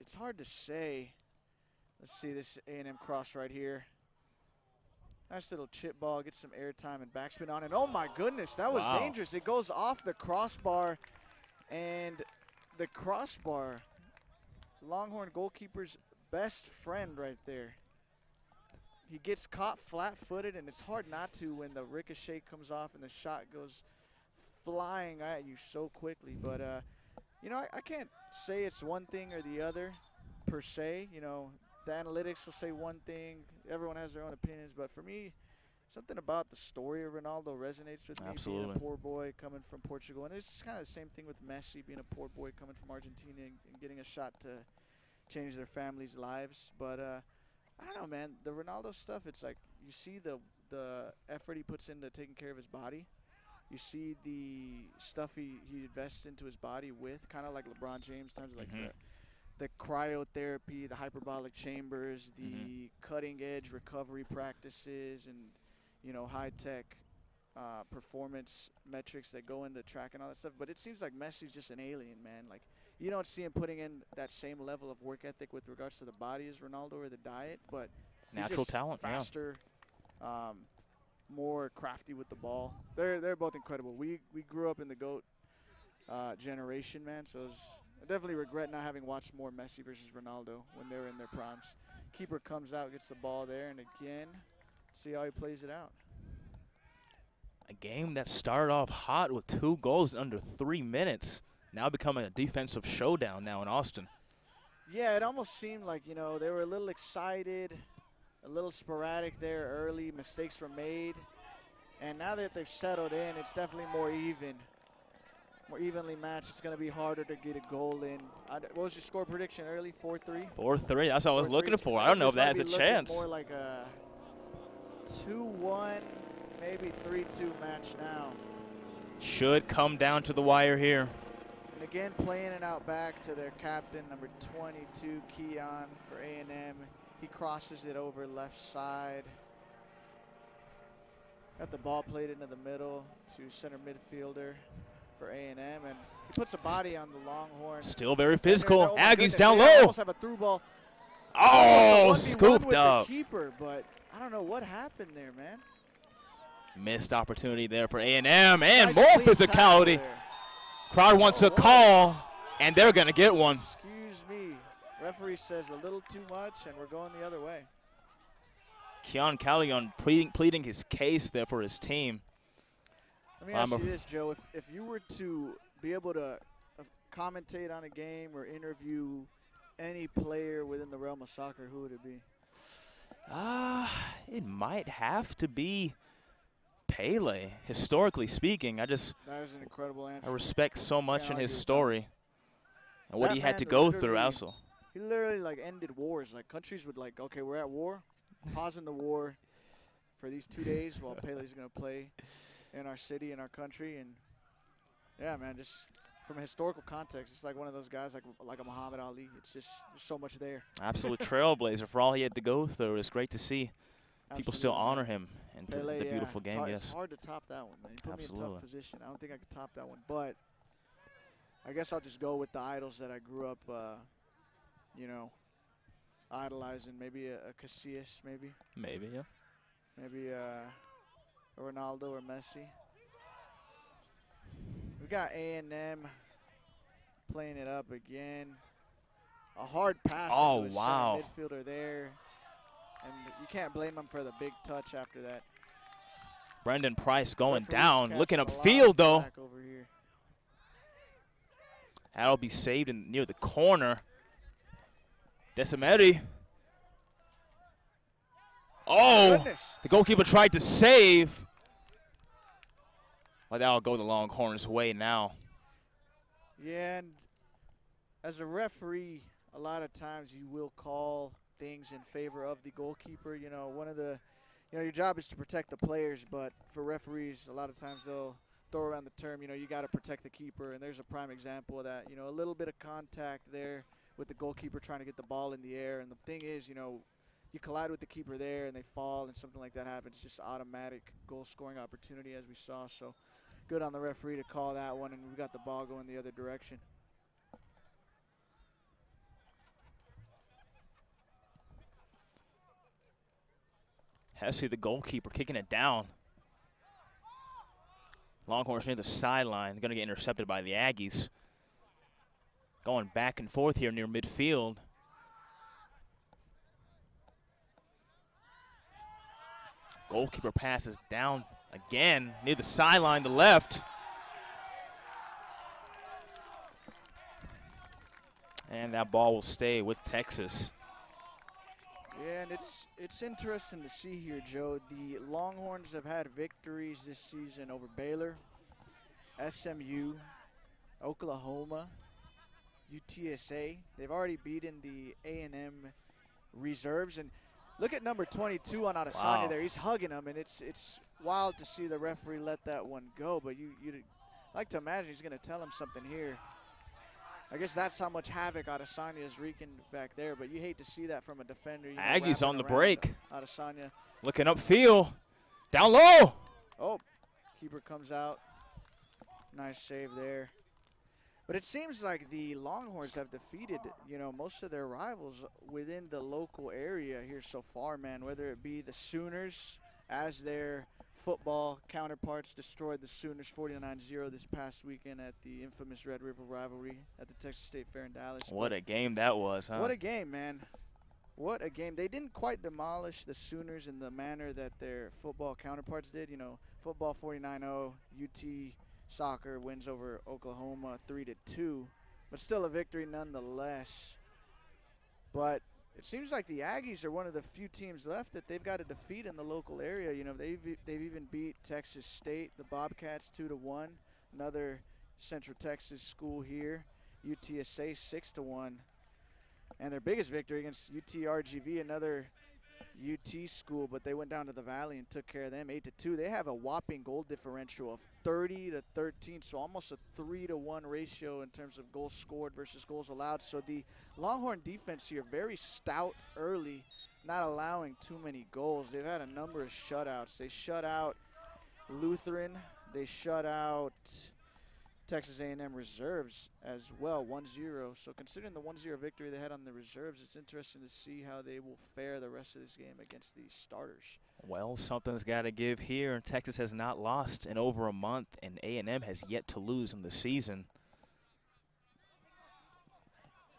Speaker 2: it's hard to say. Let's see this A&M cross right here. Nice little chip ball, gets some airtime and backspin on it. Oh my goodness, that was
Speaker 1: Wow.
Speaker 2: dangerous. It goes off the crossbar, and the crossbar, Longhorn goalkeeper's best friend right there. He gets caught flat-footed, and it's hard not to when the ricochet comes off and the shot goes flying at you so quickly. But, you know, I can't say it's one thing or the other per se. You know, the analytics will say one thing. Everyone has their own opinions. But for me, something about the story of Ronaldo resonates with me.
Speaker 1: Absolutely.
Speaker 2: Being a poor boy coming from Portugal. And it's kind of the same thing with Messi, being a poor boy coming from Argentina and getting a shot to change their families' lives. But I don't know, man. The Ronaldo stuff, it's like you see the effort he puts into taking care of his body. You see the stuff he invests into his body with, kind of like LeBron James, in terms of like the cryotherapy, the hyperbolic chambers, the cutting-edge recovery practices, and, you know, high-tech performance metrics that go into track and all that stuff. But it seems like Messi's just an alien, man. Like, you don't see him putting in that same level of work ethic with regards to the body as Ronaldo or the diet, but
Speaker 1: Natural talent,
Speaker 2: faster, more crafty with the ball. They're both incredible. We grew up in the GOAT generation, man, so I definitely regret not having watched more Messi versus Ronaldo when they were in their primes. Keeper comes out, gets the ball there, and again, see how he plays it out.
Speaker 1: A game that started off hot with 2 goals in under 3 minutes, now becoming a defensive showdown now in Austin.
Speaker 2: Yeah, it almost seemed like, you know, they were a little excited, a little sporadic there early. Mistakes were made. And now that they've settled in, it's definitely more even. More evenly matched. It's going to be harder to get a goal in. What was your score prediction early? 4-3?
Speaker 1: 4-3. That's what I was looking for. I don't know if that has a chance.
Speaker 2: More like a 2-1, maybe 3-2 match now.
Speaker 1: Should come down to the wire here.
Speaker 2: And again, playing it out back to their captain, number 22, Keon for A&M. He crosses it over left side. Got the ball played into the middle to center midfielder for A&M, and he puts a body on the Longhorn.
Speaker 1: Still very physical.
Speaker 2: Oh
Speaker 1: Aggies down
Speaker 2: they
Speaker 1: low.
Speaker 2: almost have a through ball.
Speaker 1: Oh,
Speaker 2: Almost a 1v1
Speaker 1: scooped
Speaker 2: with
Speaker 1: up.
Speaker 2: the keeper, but I don't know what happened there, man.
Speaker 1: Missed opportunity there for A&M, and
Speaker 2: Nice
Speaker 1: more
Speaker 2: clean tackle
Speaker 1: physicality.
Speaker 2: there.
Speaker 1: Crowd wants a call, and they're going to get one.
Speaker 2: Excuse me. Referee says a little too much, and we're going the other way.
Speaker 1: Keon Callion pleading his case there for his team.
Speaker 2: Let me ask you this, Joe. If you were to be able to commentate on a game or interview any player within the realm of soccer, who would it be?
Speaker 1: It might have to be Pele, historically speaking.
Speaker 2: That is an incredible answer.
Speaker 1: I respect so much in
Speaker 2: Can't
Speaker 1: his
Speaker 2: argue with
Speaker 1: story and what
Speaker 2: That
Speaker 1: he had
Speaker 2: man
Speaker 1: to go through
Speaker 2: literally-
Speaker 1: also.
Speaker 2: He literally, like, ended wars. Like, countries would, like, okay, we're at war. Pausing the war for these 2 days while Pele's going to play in our city, in our country. And, yeah, man, just from a historical context, it's like one of those guys like a Muhammad Ali. It's just there's so much there.
Speaker 1: Absolute trailblazer for all he had to go through. It's great to see people still
Speaker 2: Absolutely,
Speaker 1: honor
Speaker 2: man.
Speaker 1: him and
Speaker 2: Pele,
Speaker 1: the beautiful game,
Speaker 2: It's
Speaker 1: yes.
Speaker 2: hard to top that one, man. You put me in a
Speaker 1: Absolutely.
Speaker 2: tough position. I don't think I could top that one. But I guess I'll just go with the idols that I grew up, you know, idolizing. Maybe a Casillas, maybe.
Speaker 1: Maybe, yeah.
Speaker 2: Maybe a Ronaldo or Messi. We got A&M playing it up again. A hard pass into his center midfielder there. And you can't blame him for the big touch after that.
Speaker 1: Brendan Price going
Speaker 2: Referee's
Speaker 1: down, looking
Speaker 2: catching a lot
Speaker 1: upfield
Speaker 2: of
Speaker 1: though.
Speaker 2: flack over here.
Speaker 1: That'll be saved near the corner. Decimeri. Oh,
Speaker 2: Goodness.
Speaker 1: the goalkeeper tried to save. But that'll go the Longhorns' way now.
Speaker 2: Yeah, and as a referee, a lot of times you will call things in favor of the goalkeeper. You know, one of the your job is to protect the players, but for referees, a lot of times they'll throw around the term, you got to protect the keeper, and there's a prime example of that. A little bit of contact there with the goalkeeper trying to get the ball in the air, and the thing is, you collide with the keeper there and they fall and something like that happens, just automatic goal scoring opportunity as we saw. So good on the referee to call that one, and we got the ball going the other direction.
Speaker 1: Hesse, the goalkeeper, kicking it down. Longhorns near the sideline, going to get intercepted by the Aggies. Going back and forth here near midfield. Goalkeeper passes down again near the sideline to left. And that ball will stay with Texas.
Speaker 2: Yeah, and it's interesting to see here, Joe. The Longhorns have had victories this season over Baylor, SMU, Oklahoma, UTSA. They've already beaten the A&M reserves. And look at number 22 on Adesanya there. He's hugging him, and it's wild to see the referee let that one go. But you'd like to imagine he's going to tell him something here. I guess that's how much havoc Adesanya is wreaking back there, but you hate to see that from a defender.
Speaker 1: Aggies on the break.
Speaker 2: Adesanya.
Speaker 1: Looking upfield. Down low.
Speaker 2: Oh, keeper comes out. Nice save there. But it seems like the Longhorns have defeated, most of their rivals within the local area here so far, man, whether it be the Sooners as their football counterparts destroyed the Sooners 49-0 this past weekend at the infamous Red River rivalry at the Texas State Fair in Dallas.
Speaker 1: What a game that was, huh?
Speaker 2: What a game, man. What a game. They didn't quite demolish the Sooners in the manner that their football counterparts did. Football 49-0, UT soccer wins over Oklahoma 3-2, but still a victory nonetheless. But it seems like the Aggies are one of the few teams left that they've got to defeat in the local area. They've even beat Texas State, the Bobcats 2-1, another Central Texas school here, UTSA 6-1, and their biggest victory against UTRGV, another UT school, but they went down to the Valley and took care of them 8-2. They have a whopping goal differential of 30-13, so almost a 3-1 ratio in terms of goals scored versus goals allowed. So the Longhorn defense here very stout early, not allowing too many goals. They've had a number of shutouts. They shut out Lutheran. They shut out Texas A&M reserves as well, 1-0. So considering the 1-0 victory they had on the reserves, it's interesting to see how they will fare the rest of this game against the starters.
Speaker 1: Well, something's got to give here. Texas has not lost in over a month, and A&M has yet to lose in the season.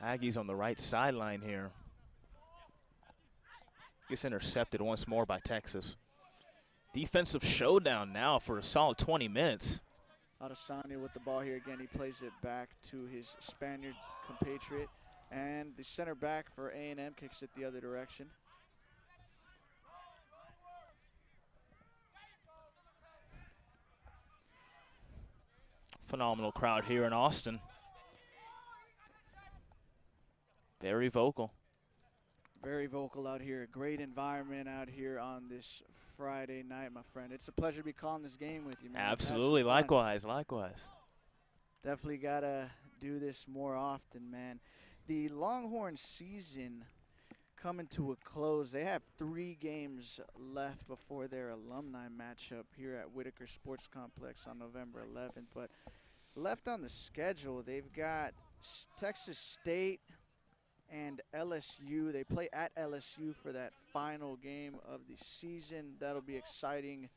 Speaker 1: Aggies on the right sideline here. Gets intercepted once more by Texas. Defensive showdown now for a solid 20 minutes.
Speaker 2: Adesanya with the ball here again. He plays it back to his Spaniard compatriot. And the center back for A&M kicks it the other direction.
Speaker 1: Phenomenal crowd here in Austin. Very vocal.
Speaker 2: Very vocal out here. Great environment out here on this Friday night, my friend. It's a pleasure to be calling this game with you, man.
Speaker 1: Absolutely. Likewise.
Speaker 2: Definitely got to do this more often, man. The Longhorn season coming to a close. They have 3 games left before their alumni matchup here at Whitaker Sports Complex on November 11th. But left on the schedule, they've got Texas State and LSU. They play at LSU for that final game of the season. That'll be exciting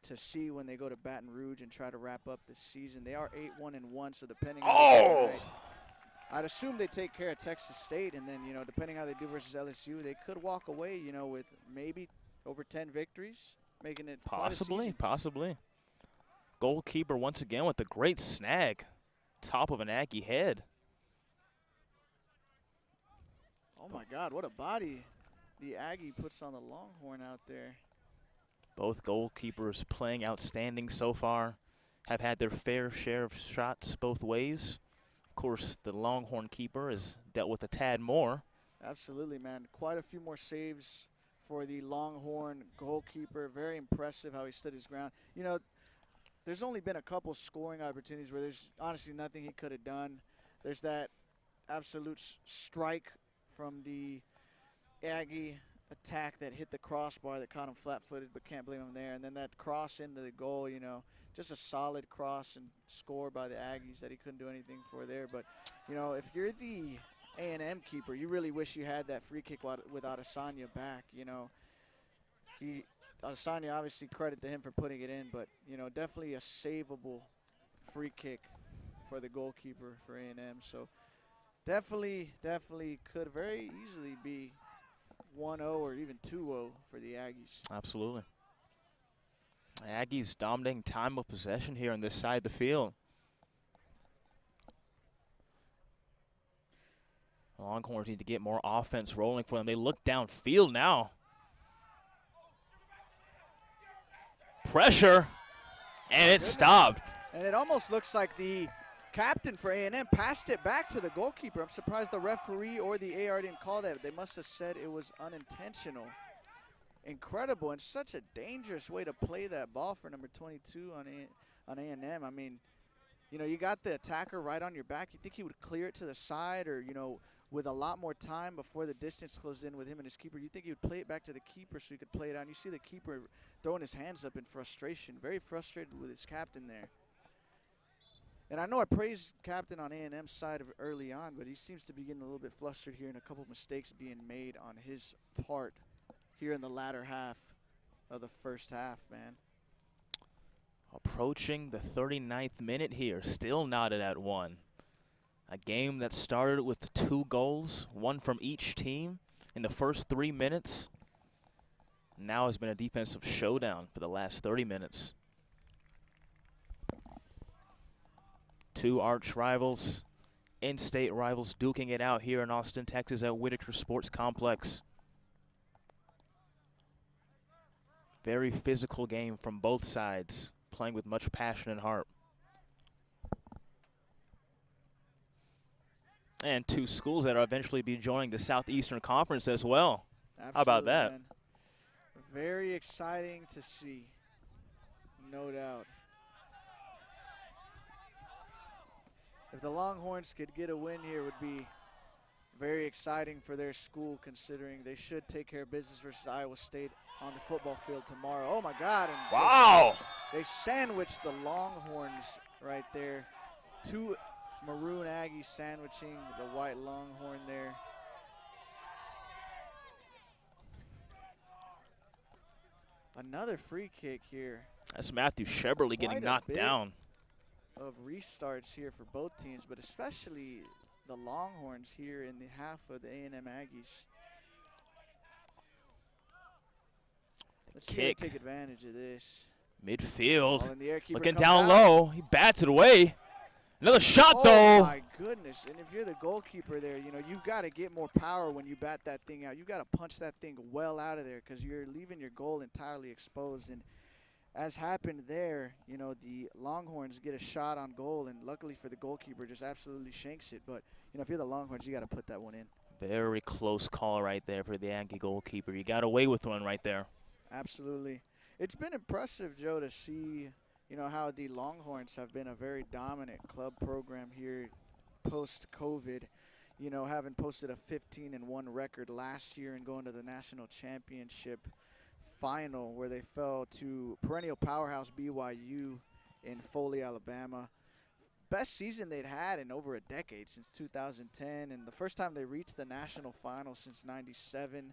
Speaker 2: to see when they go to Baton Rouge and try to wrap up the season. They are 8-1-1, so depending on I'd assume they take care of Texas State, and then, depending how they do versus LSU, they could walk away, with maybe over 10 victories, making it
Speaker 1: possibly. Goalkeeper once again with a great snag, top of an Aggie head.
Speaker 2: Oh, my God, what a body the Aggie puts on the Longhorn out there.
Speaker 1: Both goalkeepers playing outstanding so far, have had their fair share of shots both ways. Of course, the Longhorn keeper has dealt with a tad more.
Speaker 2: Absolutely, man. Quite a few more saves for the Longhorn goalkeeper. Very impressive how he stood his ground. You know, there's only been a couple scoring opportunities where there's honestly nothing he could have done. There's that absolute strike from the Aggie attack that hit the crossbar that caught him flat-footed, but can't blame him there. And then that cross into the goal, you know, just a solid cross and score by the Aggies that he couldn't do anything for there. But, you know, if you're the A&M keeper, you really wish you had that free kick with Adesanya back, you know. Adesanya, obviously credit to him for putting it in, but, you know, definitely a savable free kick for the goalkeeper for A&M. So definitely could very easily be 1-0 or even 2-0 for the Aggies.
Speaker 1: Absolutely. Aggies dominating time of possession here on this side of the field. Longhorns need to get more offense rolling for them. They look downfield now. Pressure, and it stopped.
Speaker 2: And it almost looks like the captain for A&M passed it back to the goalkeeper. I'm surprised the referee or the AR didn't call that. They must have said it was unintentional. Incredible, and such a dangerous way to play that ball for number 22 on A&M. I mean, you know, you got the attacker right on your back. You think he would clear it to the side, or, you know, with a lot more time before the distance closed in with him and his keeper, you think he would play it back to the keeper so he could play it out. And you see the keeper throwing his hands up in frustration, very frustrated with his captain there. And I know I praised captain on A&M's side of early on, but he seems to be getting a little bit flustered here and a couple mistakes being made on his part here in the latter half of the first half, man.
Speaker 1: Approaching the 39th minute here, still knotted at 1. A game that started with 2 goals, 1 from each team in the first 3 minutes. Now has been a defensive showdown for the last 30 minutes. 2 arch rivals, in-state rivals duking it out here in Austin, Texas at Whitaker Sports Complex. Very physical game from both sides, playing with much passion and heart. And 2 schools that will eventually be joining the Southeastern Conference as well.
Speaker 2: Absolutely,
Speaker 1: how about that?
Speaker 2: Man. Very exciting to see, no doubt. If the Longhorns could get a win here, it would be very exciting for their school, considering they should take care of business versus Iowa State on the football field tomorrow. Oh, my God. And
Speaker 1: wow.
Speaker 2: They sandwiched the Longhorns right there. 2 Maroon Aggies sandwiching the white Longhorn there. Another free kick here.
Speaker 1: That's Matthew Sheberly getting knocked down.
Speaker 2: Of restarts here for both teams, but especially the Longhorns here in the half of the A&M Aggies. Let's see if they take advantage of this.
Speaker 1: Midfield,
Speaker 2: In the air,
Speaker 1: looking down low. He bats it away. Another shot, though.
Speaker 2: Oh, my goodness. And if you're the goalkeeper there, you know, you've got to get more power when you bat that thing out. You've got to punch that thing well out of there because you're leaving your goal entirely exposed. And as happened there, you know, the Longhorns get a shot on goal, and luckily for the goalkeeper, just absolutely shanks it. But, you know, if you're the Longhorns, you got to put that one in.
Speaker 1: Very close call right there for the Yankee goalkeeper. You got away with one right there.
Speaker 2: Absolutely. It's been impressive, Joe, to see, you know, how the Longhorns have been a very dominant club program here post-COVID. You know, having posted a 15-1 record last year and going to the national championship final where they fell to perennial powerhouse BYU in Foley, Alabama. Best season they'd had in over a decade, since 2010, and the first time they reached the national final since '97,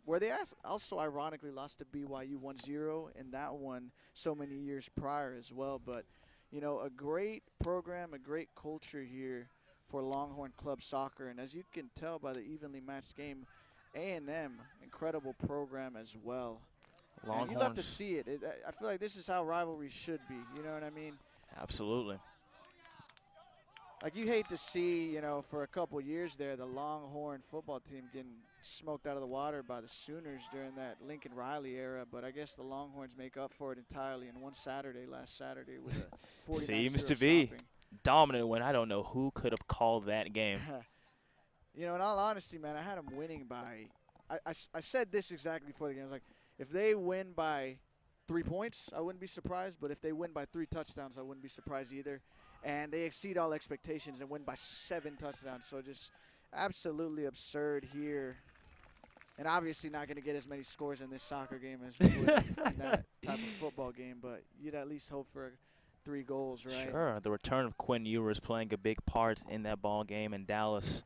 Speaker 2: where they also ironically lost to BYU 1-0 in that one so many years prior as well. But, you know, a great program, a great culture here for Longhorn Club Soccer, and as you can tell by the evenly matched game, A&M, incredible program as well. And you love to see it. I feel like this is how rivalries should be. You know what I mean?
Speaker 1: Absolutely.
Speaker 2: Like, you hate to see, you know, for a couple years there, the Longhorn football team getting smoked out of the water by the Sooners during that Lincoln Riley era, but I guess the Longhorns make up for it entirely in one Saturday, last Saturday, with a 49-0
Speaker 1: Seems to be dominant win. I don't know who could have called that game.
Speaker 2: You know, in all honesty, man, I had them winning by I said this exactly before the game. I was like, if they win by 3 points, I wouldn't be surprised. But if they win by 3 touchdowns, I wouldn't be surprised either. And they exceed all expectations and win by 7 touchdowns. So just absolutely absurd here. And obviously not going to get as many scores in this soccer game as we would in that type of football game. But you'd at least hope for 3 goals, right?
Speaker 1: Sure. The return of Quinn Ewers playing a big part in that ball game in Dallas.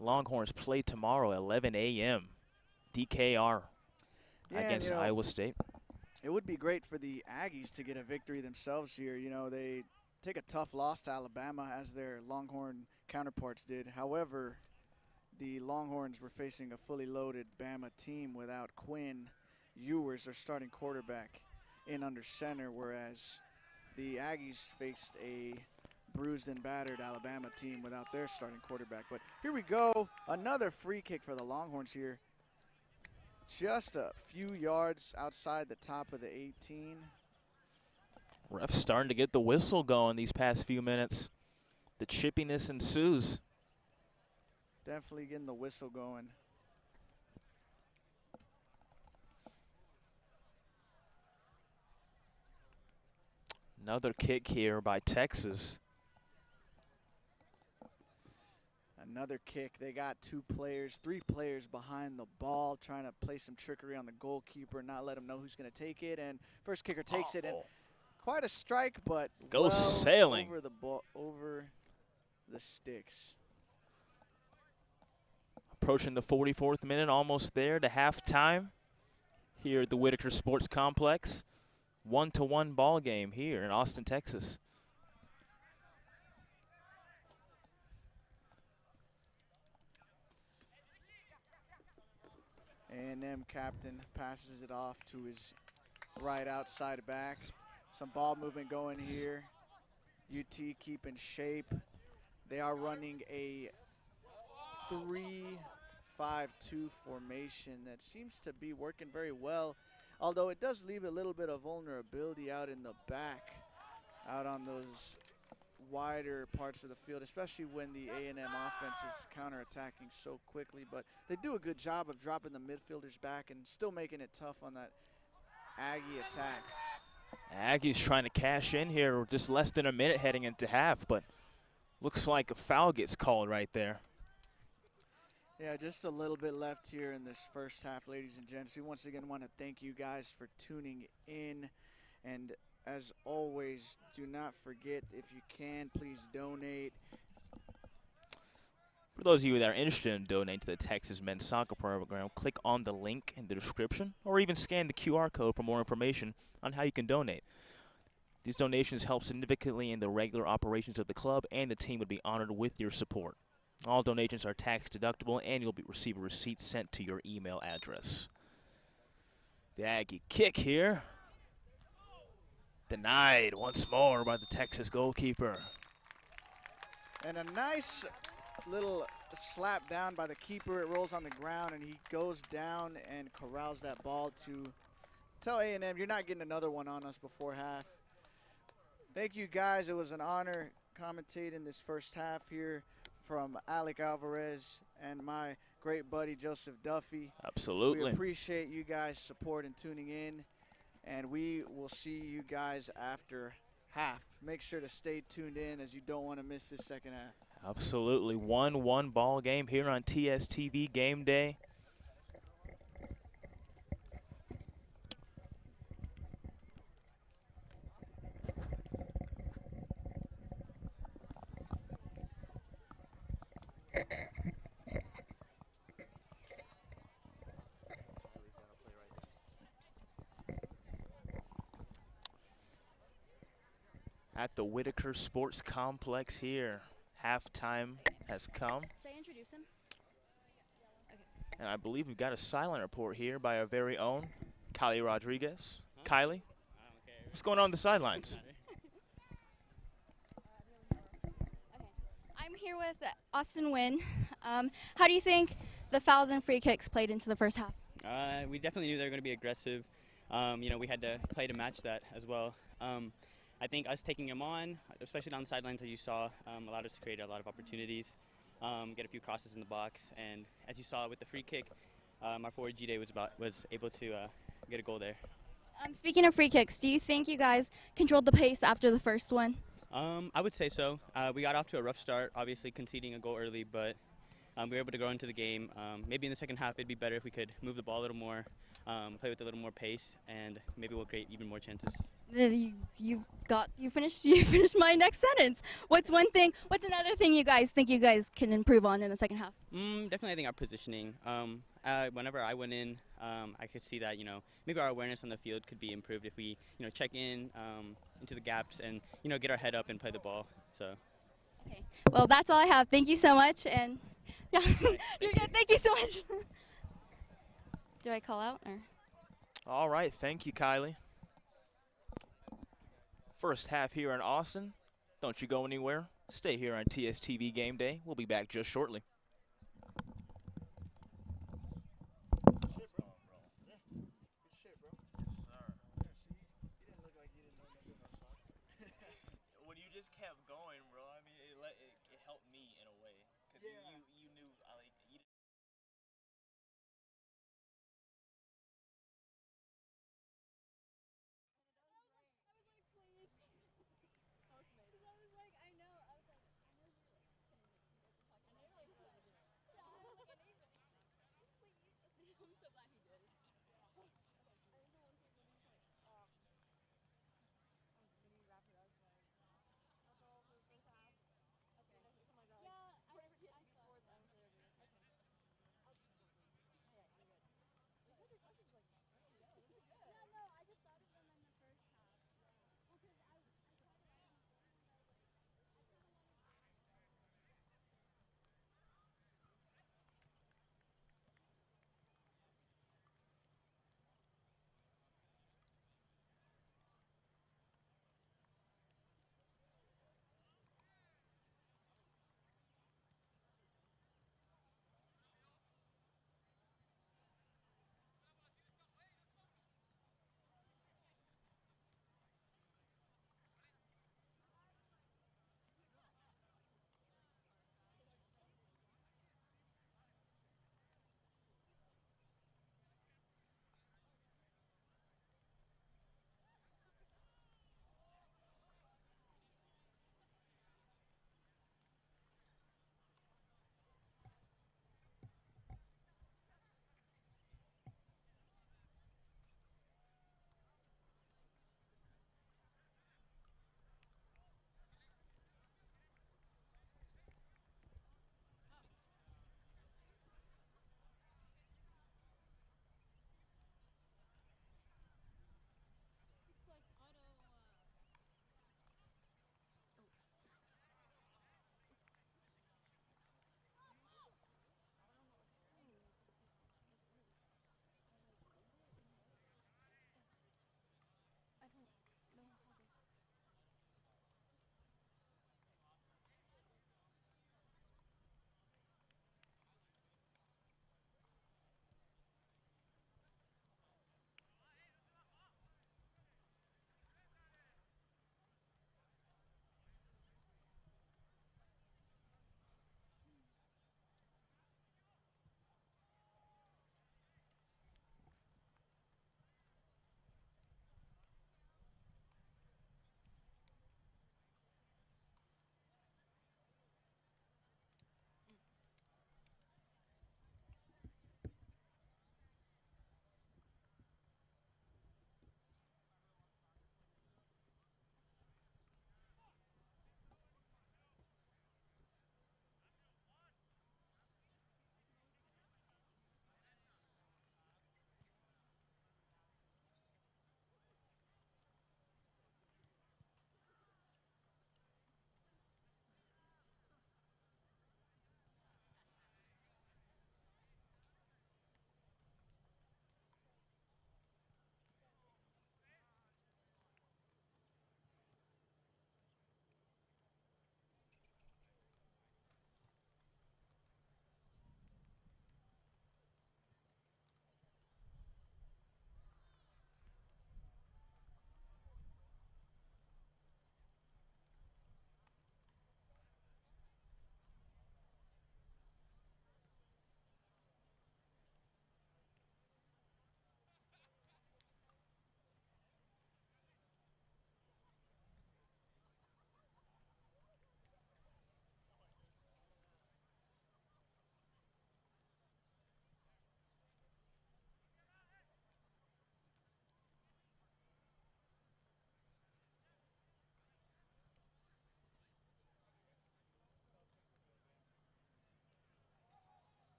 Speaker 1: Longhorns play tomorrow at 11 a.m. DKR against Iowa State.
Speaker 2: It would be great for the Aggies to get a victory themselves here. You know, they take a tough loss to Alabama as their Longhorn counterparts did. However, the Longhorns were facing a fully loaded Bama team without Quinn Ewers, their starting quarterback, in under center, whereas the Aggies faced a bruised and battered Alabama team without their starting quarterback. But here we go, another free kick for the Longhorns here. Just a few yards outside the top of the 18.
Speaker 1: Ref's starting to get the whistle going these past few minutes. The chippiness ensues.
Speaker 2: Definitely getting the whistle going.
Speaker 1: Another kick here by Texas.
Speaker 2: Another kick. They got 3 players behind the ball, trying to play some trickery on the goalkeeper, not let him know who's going to take it. And first kicker takes it, and quite a strike, but
Speaker 1: goes sailing
Speaker 2: over the ball, over the sticks.
Speaker 1: Approaching the 44th minute, almost there to halftime here at the Whitaker Sports Complex. 1-1 ball game here in Austin, Texas.
Speaker 2: A&M captain passes it off to his right outside back. Some ball movement going here. UT keeping shape. They are running a 3-5-2 formation that seems to be working very well, although it does leave a little bit of vulnerability out in the back, out on those wider parts of the field, especially when the A&M offense is counterattacking so quickly. But they do a good job of dropping the midfielders back and still making it tough on that Aggie attack.
Speaker 1: Aggies trying to cash in here, just less than a minute heading into half, but looks like a foul gets called right there.
Speaker 2: Yeah, just a little bit left here in this first half, ladies and gents. We once again want to thank you guys for tuning in. And as always, do not forget, if you can, please donate.
Speaker 1: For those of you that are interested in donating to the Texas men's soccer program, click on the link in the description or even scan the QR code for more information on how you can donate. These donations help significantly in the regular operations of the club, and the team would be honored with your support. All donations are tax deductible, and you'll receive a receipt sent to your email address. The Aggie kick here. Denied once more by the Texas goalkeeper.
Speaker 2: And a nice little slap down by the keeper. It rolls on the ground, and he goes down and corrals that ball to tell A&M, you're not getting another one on us before half. Thank you, guys. It was an honor commentating this first half here from Alec Alvarez and my great buddy Joseph Duffy.
Speaker 1: Absolutely.
Speaker 2: We appreciate you guys' support and tuning in, and we will see you guys after half. Make sure to stay tuned in, as you don't want to miss this second half.
Speaker 1: Absolutely. 1-1 ball game here on TSTV Gameday. At the Whitaker Sports Complex here. Halftime has come.
Speaker 3: Should I introduce him? Okay.
Speaker 1: And I believe we've got a silent report here by our very own Kylie Rodriguez. Kylie, what's going on the sidelines?
Speaker 3: Okay. I'm here with Austin Wynn. How do you think the fouls and free kicks played into the first half?
Speaker 4: We definitely knew they were going to be aggressive. We had to play to match that as well. I think us taking them on, especially down the sidelines, as you saw, allowed us to create a lot of opportunities. get a few crosses in the box, and as you saw with the free kick, our forward G-Day was able to get a goal there.
Speaker 3: Speaking of free kicks, do you think you guys controlled the pace after the first one?
Speaker 4: I would say so. We got off to a rough start, obviously conceding a goal early, but we were able to grow into the game. Maybe in the second half, it'd be better if we could move the ball a little more, play with a little more pace, and maybe we'll create even more chances.
Speaker 3: You finished you finished my next sentence. What's another thing you guys think you guys can improve on in the second half?
Speaker 4: Definitely, I think our positioning. Whenever I went in, I could see that maybe our awareness on the field could be improved if we check in into the gaps and get our head up and play the ball. So.
Speaker 3: Okay. Well, that's all I have. Thank you so much, and yeah, you're good. Thank you so much. Do I call out or?
Speaker 1: All right, thank you, Kylie. First half here in Austin. Don't you go anywhere. Stay here on TSTV Game Day. We'll be back just shortly.
Speaker 2: Good shit, bro.
Speaker 1: Yes, sir.
Speaker 2: Yeah, see, you didn't look like you didn't know nothing about soccer.
Speaker 1: When you just kept going, bro, I mean, it helped me in a way. Because
Speaker 2: Yeah.
Speaker 1: you knew, you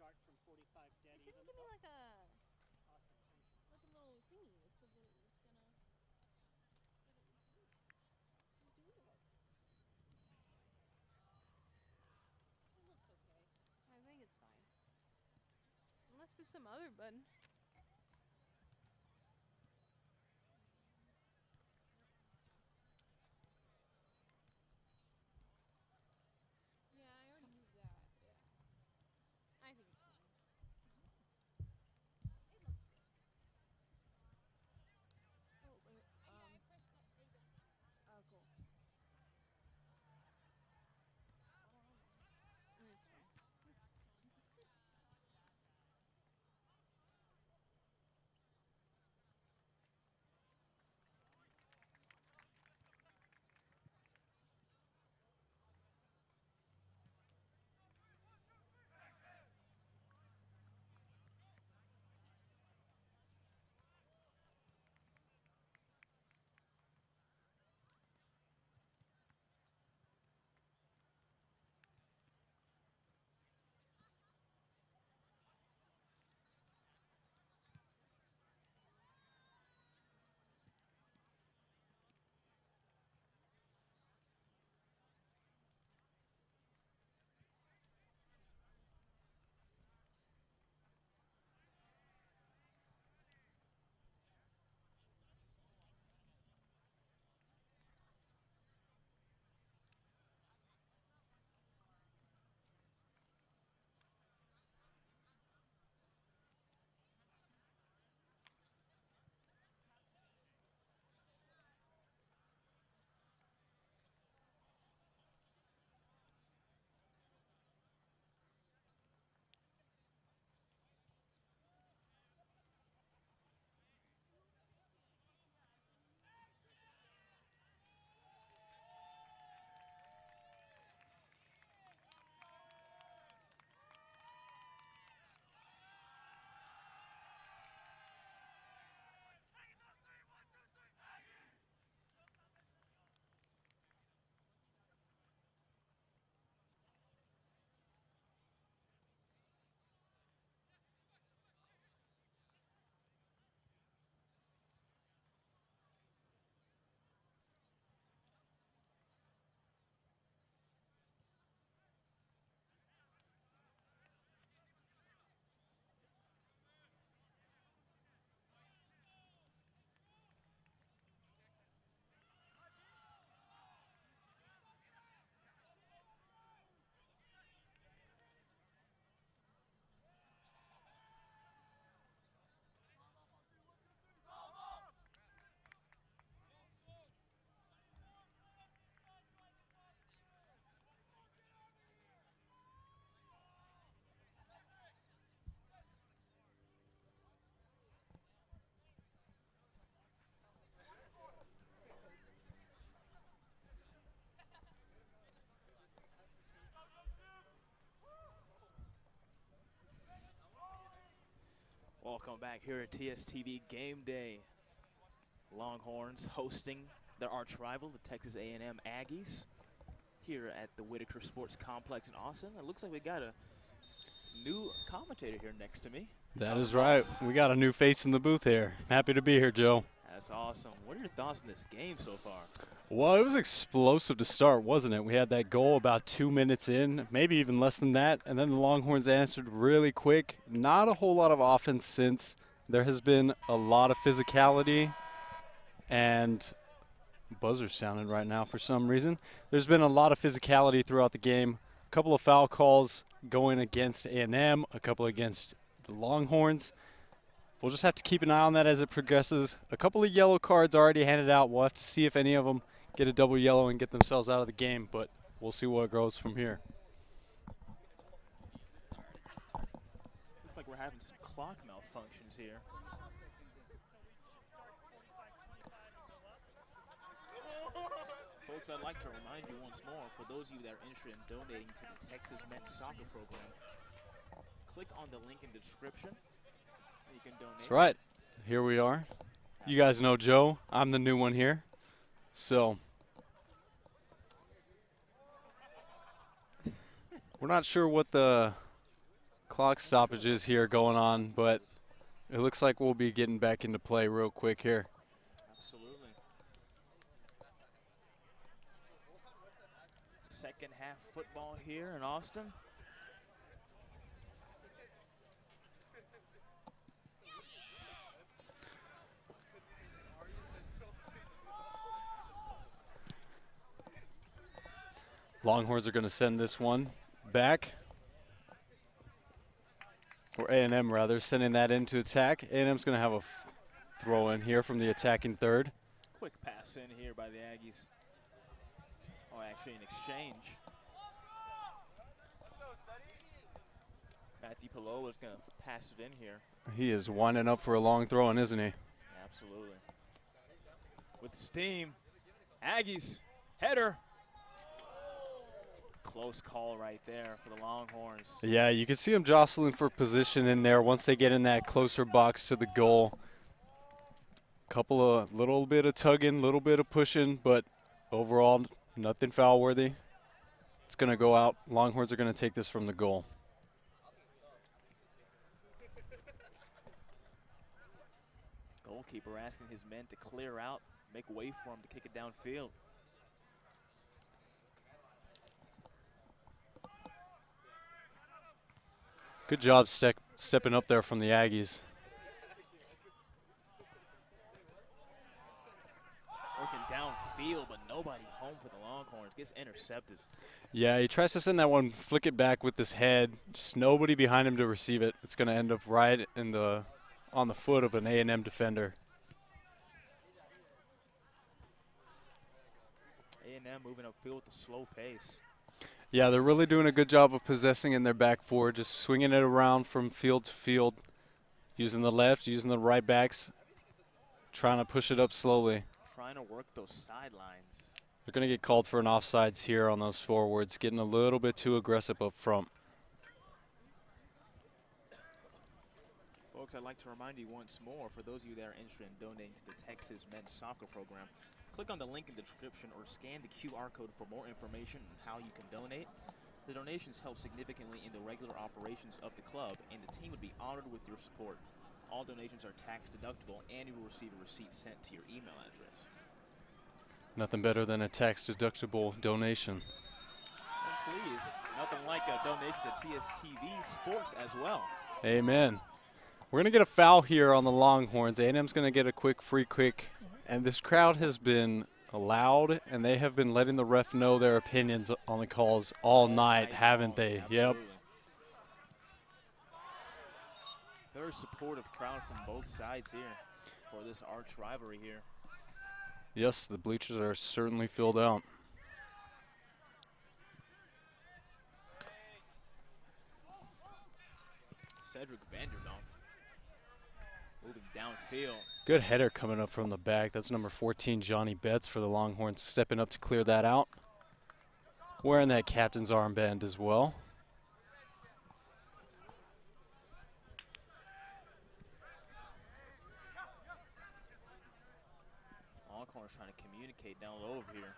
Speaker 5: It didn't give me like a little thingy that said that it was gonna that it was deleted. It was deletable. It looks okay. I think it's fine. Unless there's some other button. Yeah, I already moved that. Yeah. I think it's fine. It looks good. Oh, but I pressed that. There you go. Oh, cool. It's fine.
Speaker 1: Welcome back here at TSTV Gameday. Longhorns hosting their arch rival, the Texas A&M Aggies, here at the Whitaker Sports Complex in Austin. It looks like we got a new commentator here next to me.
Speaker 6: That is right. We got a new face in the booth here. Happy to be here, Joe.
Speaker 1: That's awesome. What are your thoughts on this game so far?
Speaker 6: Well, it was explosive to start, wasn't it? We had that goal about 2 minutes in, maybe even less than that, and then the Longhorns answered really quick. Not a whole lot of offense since. There has been a lot of physicality, and buzzer sounded right now for some reason. There's been a lot of physicality throughout the game. A couple of foul calls going against A&M, a couple against the Longhorns. We'll just have to keep an eye on that as it progresses. A couple of yellow cards already handed out. We'll have to see if any of them get a double yellow and get themselves out of the game, but we'll see what grows from here.
Speaker 1: Looks like we're having some clock malfunctions here. Folks, I'd like to remind you once more, for those of you that are interested in donating to the Texas men's soccer program, click on the link in the description. You can donate.
Speaker 6: That's right. Here we are. You guys know Joe. I'm the new one here. So we're not sure what the Clock stoppages here going on, but it looks like we'll be getting back into play real quick here.
Speaker 1: Absolutely. Second half football here in Austin.
Speaker 6: Longhorns are going to send this one back. Or A&M rather, sending that into attack. A&M's going to have a throw in here from the attacking third.
Speaker 1: Quick pass in here by the Aggies. Oh, actually an exchange. Matthew Pillow is going to pass it in here.
Speaker 6: He is winding up for a long throw, isn't he?
Speaker 1: Absolutely. With steam. Aggies. Header. Close call right there for the Longhorns.
Speaker 6: Yeah, you can see them jostling for position in there once they get in that closer box to the goal. Little bit of tugging, little bit of pushing, but overall nothing foul worthy. It's going to go out. Longhorns are going to take this from the goal.
Speaker 1: Goalkeeper asking his men to clear out, make way for him to kick it downfield.
Speaker 6: Good job stepping up there from the Aggies.
Speaker 1: Working downfield, but nobody home for the Longhorns. Gets intercepted.
Speaker 6: Yeah, he tries to send that one, flick it back with his head. Just nobody behind him to receive it. It's going to end up right on the foot of an A&M defender.
Speaker 1: A&M moving upfield with a slow pace.
Speaker 6: Yeah, they're really doing a good job of possessing in their back four, just swinging it around from field to field, using the left, using the right backs, trying to push it up slowly.
Speaker 1: Trying to work those sidelines.
Speaker 6: They're going to get called for an offsides here on those forwards, getting a little bit too aggressive up front.
Speaker 1: Folks, I'd like to remind you once more, for those of you that are interested in donating to the Texas men's soccer program, click on the link in the description or scan the QR code for more information on how you can donate. The donations help significantly in the regular operations of the club, and the team would be honored with your support. All donations are tax deductible, and you will receive a receipt sent to your email address.
Speaker 6: Nothing better than a tax deductible donation.
Speaker 1: And please, nothing like a donation to TSTV Sports as well.
Speaker 6: Amen. We're going to get a foul here on the Longhorns. A&M's going to get a quick free kick, and this crowd has been loud, and they have been letting the ref know their opinions on the calls all night, haven't they?
Speaker 1: Absolutely.
Speaker 6: Yep.
Speaker 1: Very supportive crowd from both sides here for this arch rivalry here.
Speaker 6: Yes, the bleachers are certainly filled out.
Speaker 1: Cedric Vanderdonk moving downfield.
Speaker 6: Good header coming up from the back. That's number 14, Johnny Betts, for the Longhorns, stepping up to clear that out. Wearing that captain's armband as well.
Speaker 1: Longhorns trying to communicate down low over here.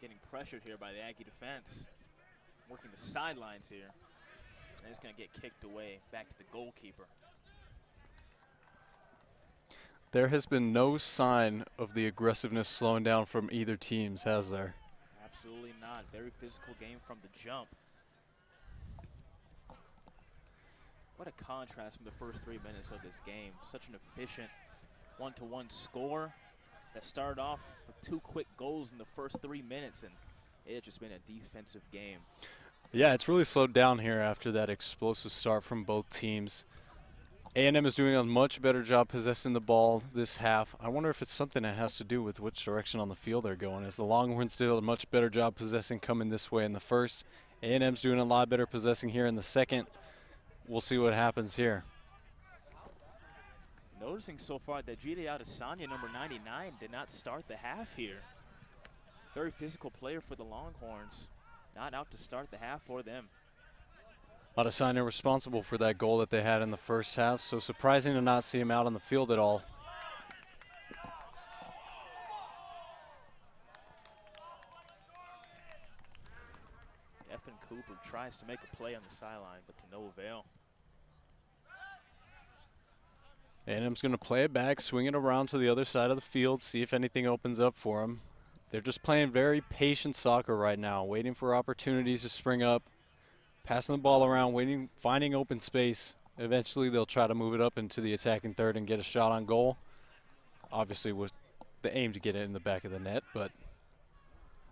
Speaker 1: Getting pressured here by the Aggie defense. Working the sidelines here. And it's going to get kicked away back to the goalkeeper.
Speaker 6: There has been no sign of the aggressiveness slowing down from either teams, has there?
Speaker 1: Absolutely not. Very physical game from the jump. What a contrast from the first 3 minutes of this game. Such an efficient one-to-one score that started off with 2 quick goals in the first 3 minutes, and it's just been a defensive game.
Speaker 6: Yeah, it's really slowed down here after that explosive start from both teams. A&M is doing a much better job possessing the ball this half. I wonder if it's something that has to do with which direction on the field they're going, as the Longhorns did a much better job possessing coming this way in the first. A&M's doing a lot better possessing here in the second. We'll see what happens here.
Speaker 1: Noticing so far that Jide Adesanya, number 99, did not start the half here. Very physical player for the Longhorns. Not out to start the half for them.
Speaker 6: Adesanya responsible for that goal that they had in the first half, so surprising to not see him out on the field at all.
Speaker 1: Griffin Cooper tries to make a play on the sideline, but to no avail.
Speaker 6: A&M's going to play it back, swing it around to the other side of the field, see if anything opens up for them. They're just playing very patient soccer right now, waiting for opportunities to spring up, passing the ball around, waiting, finding open space. Eventually they'll try to move it up into the attacking third and get a shot on goal. Obviously with the aim to get it in the back of the net, but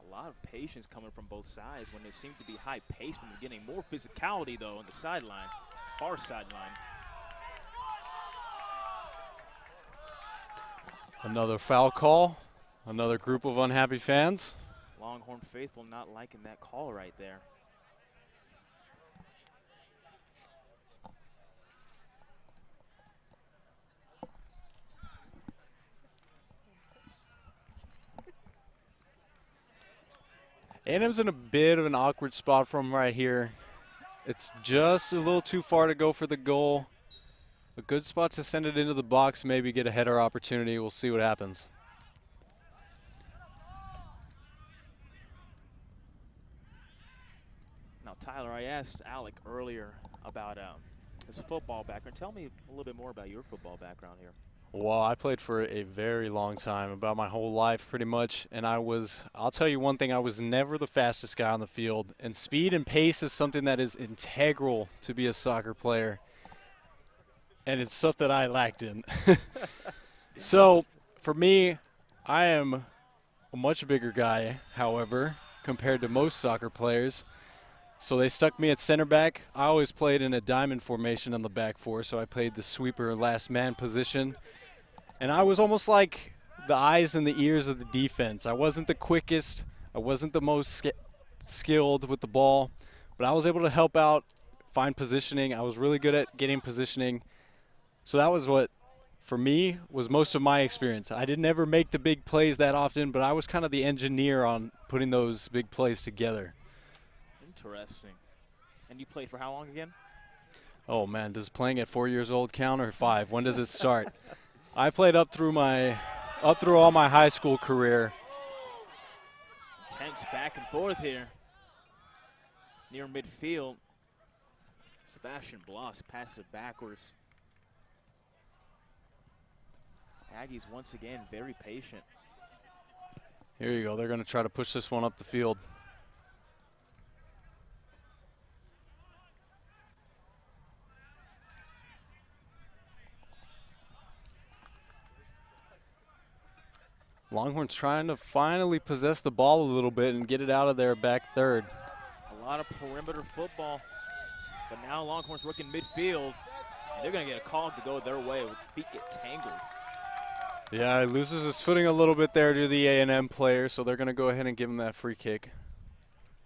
Speaker 1: a lot of patience coming from both sides when they seem to be high pace from the beginning. More physicality though on the sideline, far sideline.
Speaker 6: another foul call, another group of unhappy fans.
Speaker 1: Longhorn faithful not liking that call right there.
Speaker 6: A&M's in a bit of an awkward spot from right here. It's just a little too far to go for the goal. A good spot to send it into the box, maybe get a header opportunity. We'll see what happens.
Speaker 1: Now, Tyler, I asked Alec earlier about his football background. Tell me a little bit more about your football background here.
Speaker 6: Well, I played for a very long time, about my whole life pretty much, and I'll tell you one thing, I was never the fastest guy on the field, and speed and pace is something that is integral to be a soccer player, and it's stuff that I lacked in. So, for me, I am a much bigger guy, however, compared to most soccer players. So they stuck me at center back. I always played in a diamond formation on the back four, so I played the sweeper last man position. And I was almost like the eyes and the ears of the defense. I wasn't the quickest. I wasn't the most skilled with the ball, but I was able to help out, find positioning. I was really good at getting positioning. So that was what, for me, was most of my experience. I didn't ever make the big plays that often, but I was kind of the engineer on putting those big plays together.
Speaker 1: Interesting. And you played for how long again?
Speaker 6: Oh, man, does playing at 4 years old count or 5? When does it start? I played up through all my high school career.
Speaker 1: Tense back and forth here. Near midfield. Sebastian Bloss passes it backwards. Aggies once again very patient.
Speaker 6: Here you go. They're going to try to push this one up the field. Longhorns trying to finally possess the ball a little bit and get it out of their back third.
Speaker 1: A lot of perimeter football, but now Longhorns working midfield, and they're going to get a call to go their way. Feet get tangled.
Speaker 6: Yeah, he loses his footing a little bit there to the A&M player, so they're going to go ahead and give him that free kick.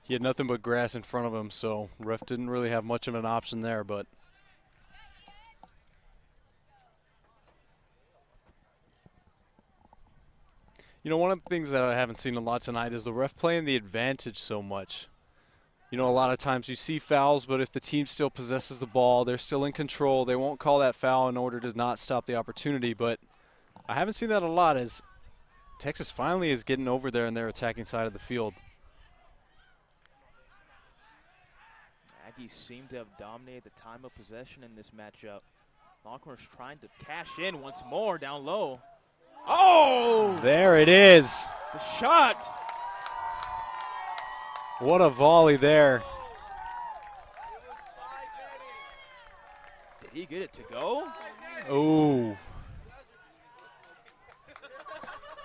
Speaker 6: He had nothing but grass in front of him, so ref didn't really have much of an option there, but you know, one of the things that I haven't seen a lot tonight is the ref playing the advantage so much. You know, a lot of times you see fouls, but if the team still possesses the ball, they're still in control, they won't call that foul in order to not stop the opportunity. But I haven't seen that a lot as Texas finally is getting over there in their attacking side of the field.
Speaker 1: Aggies seem to have dominated the time of possession in this matchup. Longhorns trying to cash in once more down low. Oh!
Speaker 6: There it is.
Speaker 1: The shot.
Speaker 6: What a volley there.
Speaker 1: Did he get it to go?
Speaker 6: Ooh.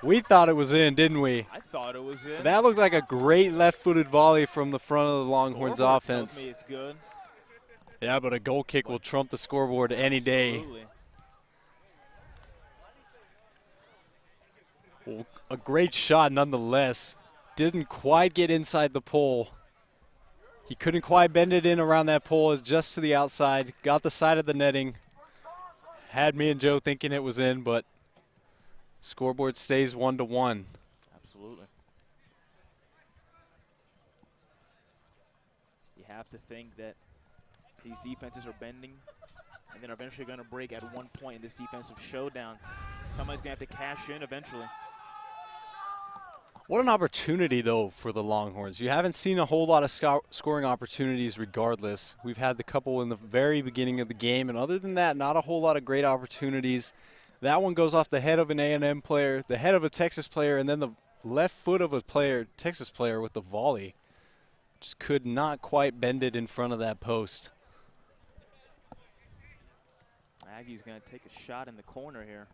Speaker 6: We thought it was in, didn't we?
Speaker 1: I thought it was in.
Speaker 6: That looked like a great left-footed volley from the front of the Longhorns
Speaker 1: Scoreboard
Speaker 6: offense.
Speaker 1: tells me it's good.
Speaker 6: Yeah, but a goal kick will trump the scoreboard any day.
Speaker 1: Absolutely.
Speaker 6: Well, a great shot nonetheless. Didn't quite get inside the pole. He couldn't quite bend it in around that pole. It was just to the outside. Got the side of the netting. Had me and Joe thinking it was in, but scoreboard stays 1-1.
Speaker 1: Absolutely. You have to think that these defenses are bending and then eventually going to break at one point in this defensive showdown. Somebody's going to have to cash in eventually.
Speaker 6: What an opportunity, though, for the Longhorns. You haven't seen a whole lot of scoring opportunities regardless. We've had the couple in the very beginning of the game, and other than that, not a whole lot of great opportunities. That one goes off the head of an A&M player, the head of a Texas player, and then the left foot of a Texas player with the volley. Just could not quite bend it in front of that post.
Speaker 1: Aggie's going to take a shot in the corner here.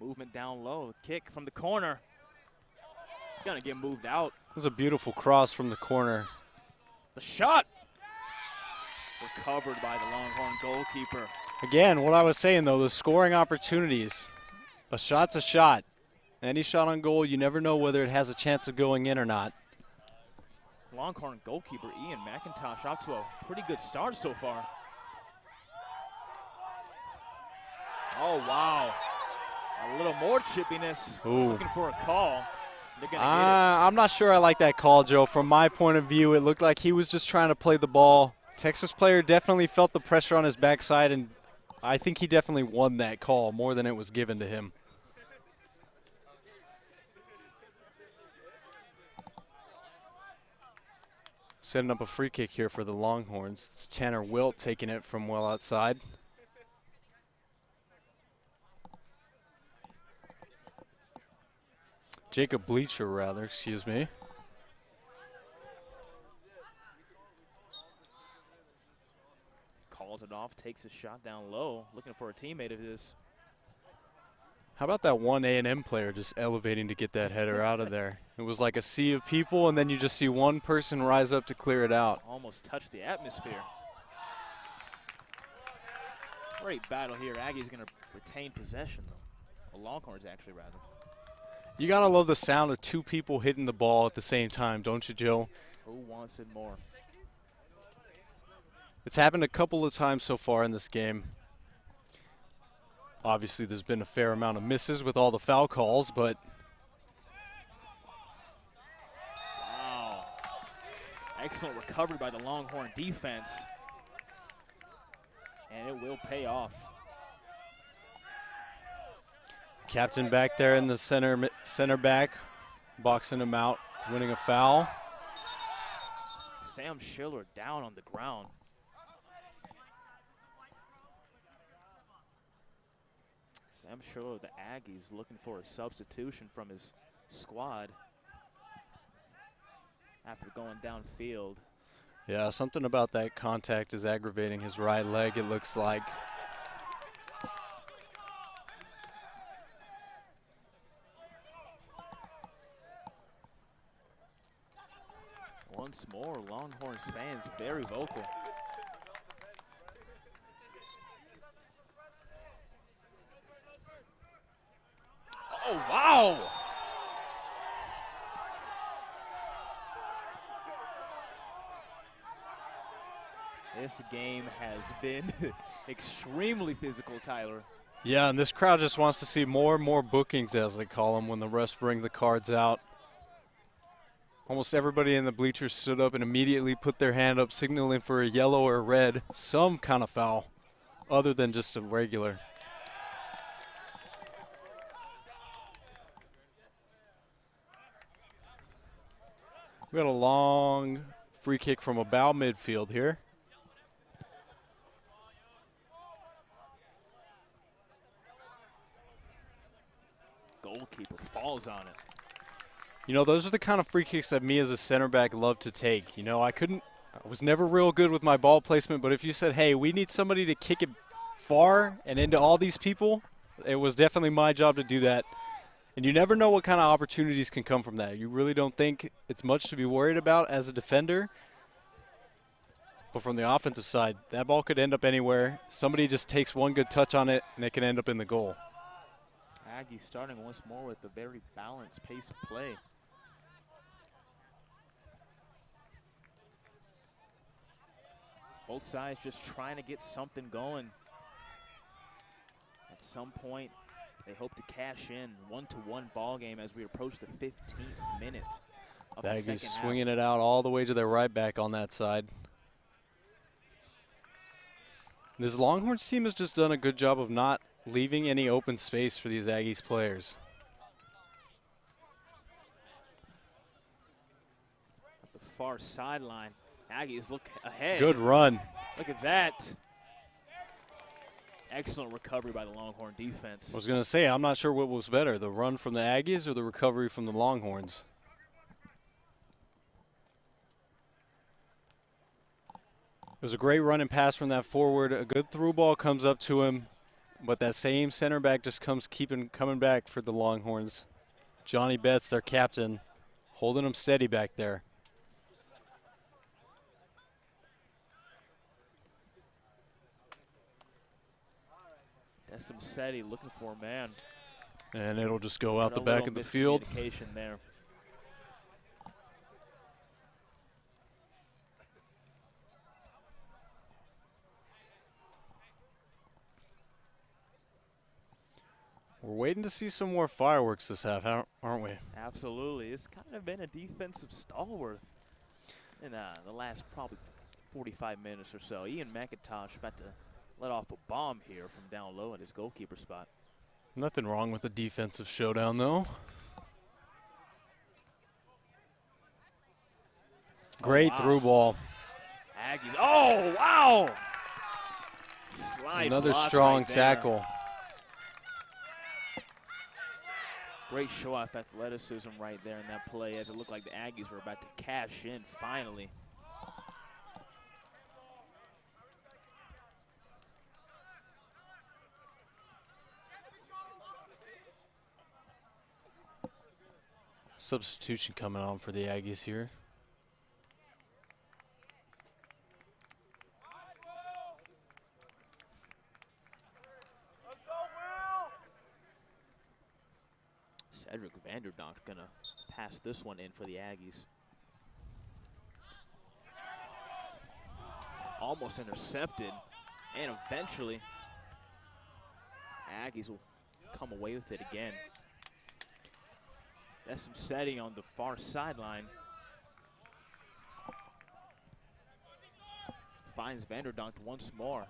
Speaker 1: Movement down low, kick from the corner. Gonna get moved out.
Speaker 6: It was a beautiful cross from the corner.
Speaker 1: The shot! Recovered by the Longhorn goalkeeper.
Speaker 6: Again, what I was saying, though, the scoring opportunities. A shot's a shot. Any shot on goal, you never know whether it has a chance of going in or not.
Speaker 1: Longhorn goalkeeper Ian McIntosh off to a pretty good start so far. Oh, wow. A little more chippiness.
Speaker 6: Ooh.
Speaker 1: Looking for a call. They're gonna get it.
Speaker 6: I'm not sure I like that call, Joe. From my point of view, it looked like he was just trying to play the ball. Texas player definitely felt the pressure on his backside, and I think he definitely won that call more than it was given to him. Setting up a free kick here for the Longhorns. It's Tanner Wilt taking it from well outside. Jacob Bleacher, rather, excuse me.
Speaker 1: Calls it off, takes a shot down low, looking for a teammate of his.
Speaker 6: How about that one A&M player just elevating to get that header out of there? It was like a sea of people, and then you just see one person rise up to clear it out.
Speaker 1: Almost touched the atmosphere. Great battle here. Aggie's going to retain possession, though. Or Longhorns, actually, rather.
Speaker 6: You got to love the sound of two people hitting the ball at the same time, don't you, Joe?
Speaker 1: Who wants it more?
Speaker 6: It's happened a couple of times so far in this game. Obviously, there's been a fair amount of misses with all the foul calls, but
Speaker 1: wow. Excellent recovery by the Longhorn defense. And it will pay off.
Speaker 6: Captain back there in the center back, boxing him out, winning a foul.
Speaker 1: Sam Schiller down on the ground. Sam Schiller, the Aggies, looking for a substitution from his squad after going downfield.
Speaker 6: Yeah, something about that contact is aggravating his right leg, it looks like.
Speaker 1: Once more, Longhorns fans very vocal. Oh, wow! This game has been extremely physical, Tyler.
Speaker 6: Yeah, and this crowd just wants to see more and more bookings, as they call them, when the refs bring the cards out. Almost everybody in the bleachers stood up and immediately put their hand up, signaling for a yellow or a red, some kind of foul, other than just a regular. We got a long free kick from about midfield here.
Speaker 1: Goalkeeper falls on it.
Speaker 6: You know, those are the kind of free kicks that me as a center back love to take. You know, I was never real good with my ball placement, but if you said, hey, we need somebody to kick it far and into all these people, it was definitely my job to do that. And you never know what kind of opportunities can come from that. You really don't think it's much to be worried about as a defender. But from the offensive side, that ball could end up anywhere. Somebody just takes one good touch on it, and it can end up in the goal.
Speaker 1: Aggie starting once more with a very balanced pace of play. Both sides just trying to get something going. At some point, they hope to cash in 1-1 ball game as we approach the 15th minute of the second
Speaker 6: Aggies
Speaker 1: half.
Speaker 6: swinging it out all the way to their right back on that side. This Longhorns team has just done a good job of not leaving any open space for these Aggies players.
Speaker 1: At the far sideline, Aggies look ahead.
Speaker 6: Good run.
Speaker 1: Look at that. Excellent recovery by the Longhorn defense.
Speaker 6: I was going to say, I'm not sure what was better, the run from the Aggies or the recovery from the Longhorns. It was a great run and pass from that forward. A good through ball comes up to him, but that same center back just coming back for the Longhorns. Johnny Betts, their captain, holding them steady back there.
Speaker 1: That's Seti looking for a man.
Speaker 6: And it'll just go out the back of the field.
Speaker 1: There.
Speaker 6: We're waiting to see some more fireworks this half, aren't we?
Speaker 1: Absolutely. It's kind of been a defensive stalwart in the last probably 45 minutes or so. Ian McIntosh about to let off a bomb here from down low in his goalkeeper spot.
Speaker 6: Nothing wrong with the defensive showdown, though. Great through ball.
Speaker 1: Aggies. Oh, wow! Slide
Speaker 6: Another
Speaker 1: block
Speaker 6: strong
Speaker 1: right there.
Speaker 6: tackle.
Speaker 1: Great show-off athleticism right there in that play as it looked like the Aggies were about to cash in finally.
Speaker 6: Substitution coming on for the Aggies here.
Speaker 1: Cedric Vanderdonk gonna pass this one in for the Aggies. Almost intercepted, and eventually Aggies will come away with it again. That's Seti on the far sideline. Finds Vanderdonk once more.